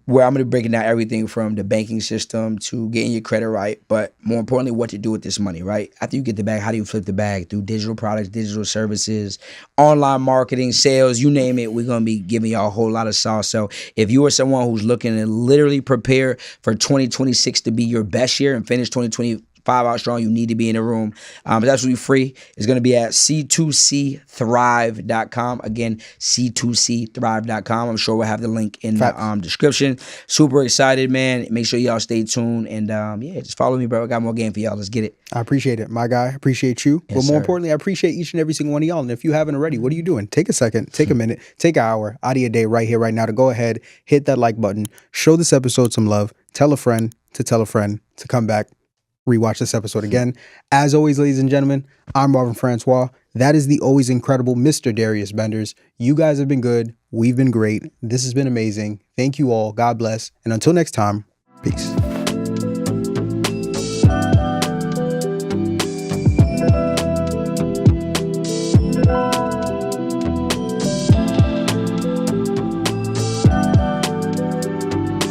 where I'm going to be breaking down everything from the banking system to getting your credit right, but more importantly, what to do with this money, right? After you get the bag, how do you flip the bag through digital products, digital services, online marketing, sales, you name it, we're going to be giving y'all a whole lot of sauce. So if you are someone who's looking to literally prepare for 2026 to be your best year and finish 2025 out strong, you need to be in the room. It's absolutely free. It's going to be at c2cthrive.com. Again, c2cthrive.com. I'm sure we'll have the link in the description. Super excited, man. Make ssure y'all stay tuned. And just follow me, bro. I got more game for y'all. Let's get it.
I appreciate it, my guy. I appreciate you.
Yes,
but more
sir.
importantly, I appreciate each and every single one of y'all. And if you haven't already, what are you doing? Take a second, take a minute, take an hour out of your day right here, right now to go ahead, hit that like button, show this episode some love, tell a friend to come back, rewatch this episode again. As always, ladies and gentlemen, I'm Marvin Francois. That is the always incredible Mr. Darius Benders. You guys have been good. We've been great. This has been amazing. Thank you all. God bless. And until next time, peace.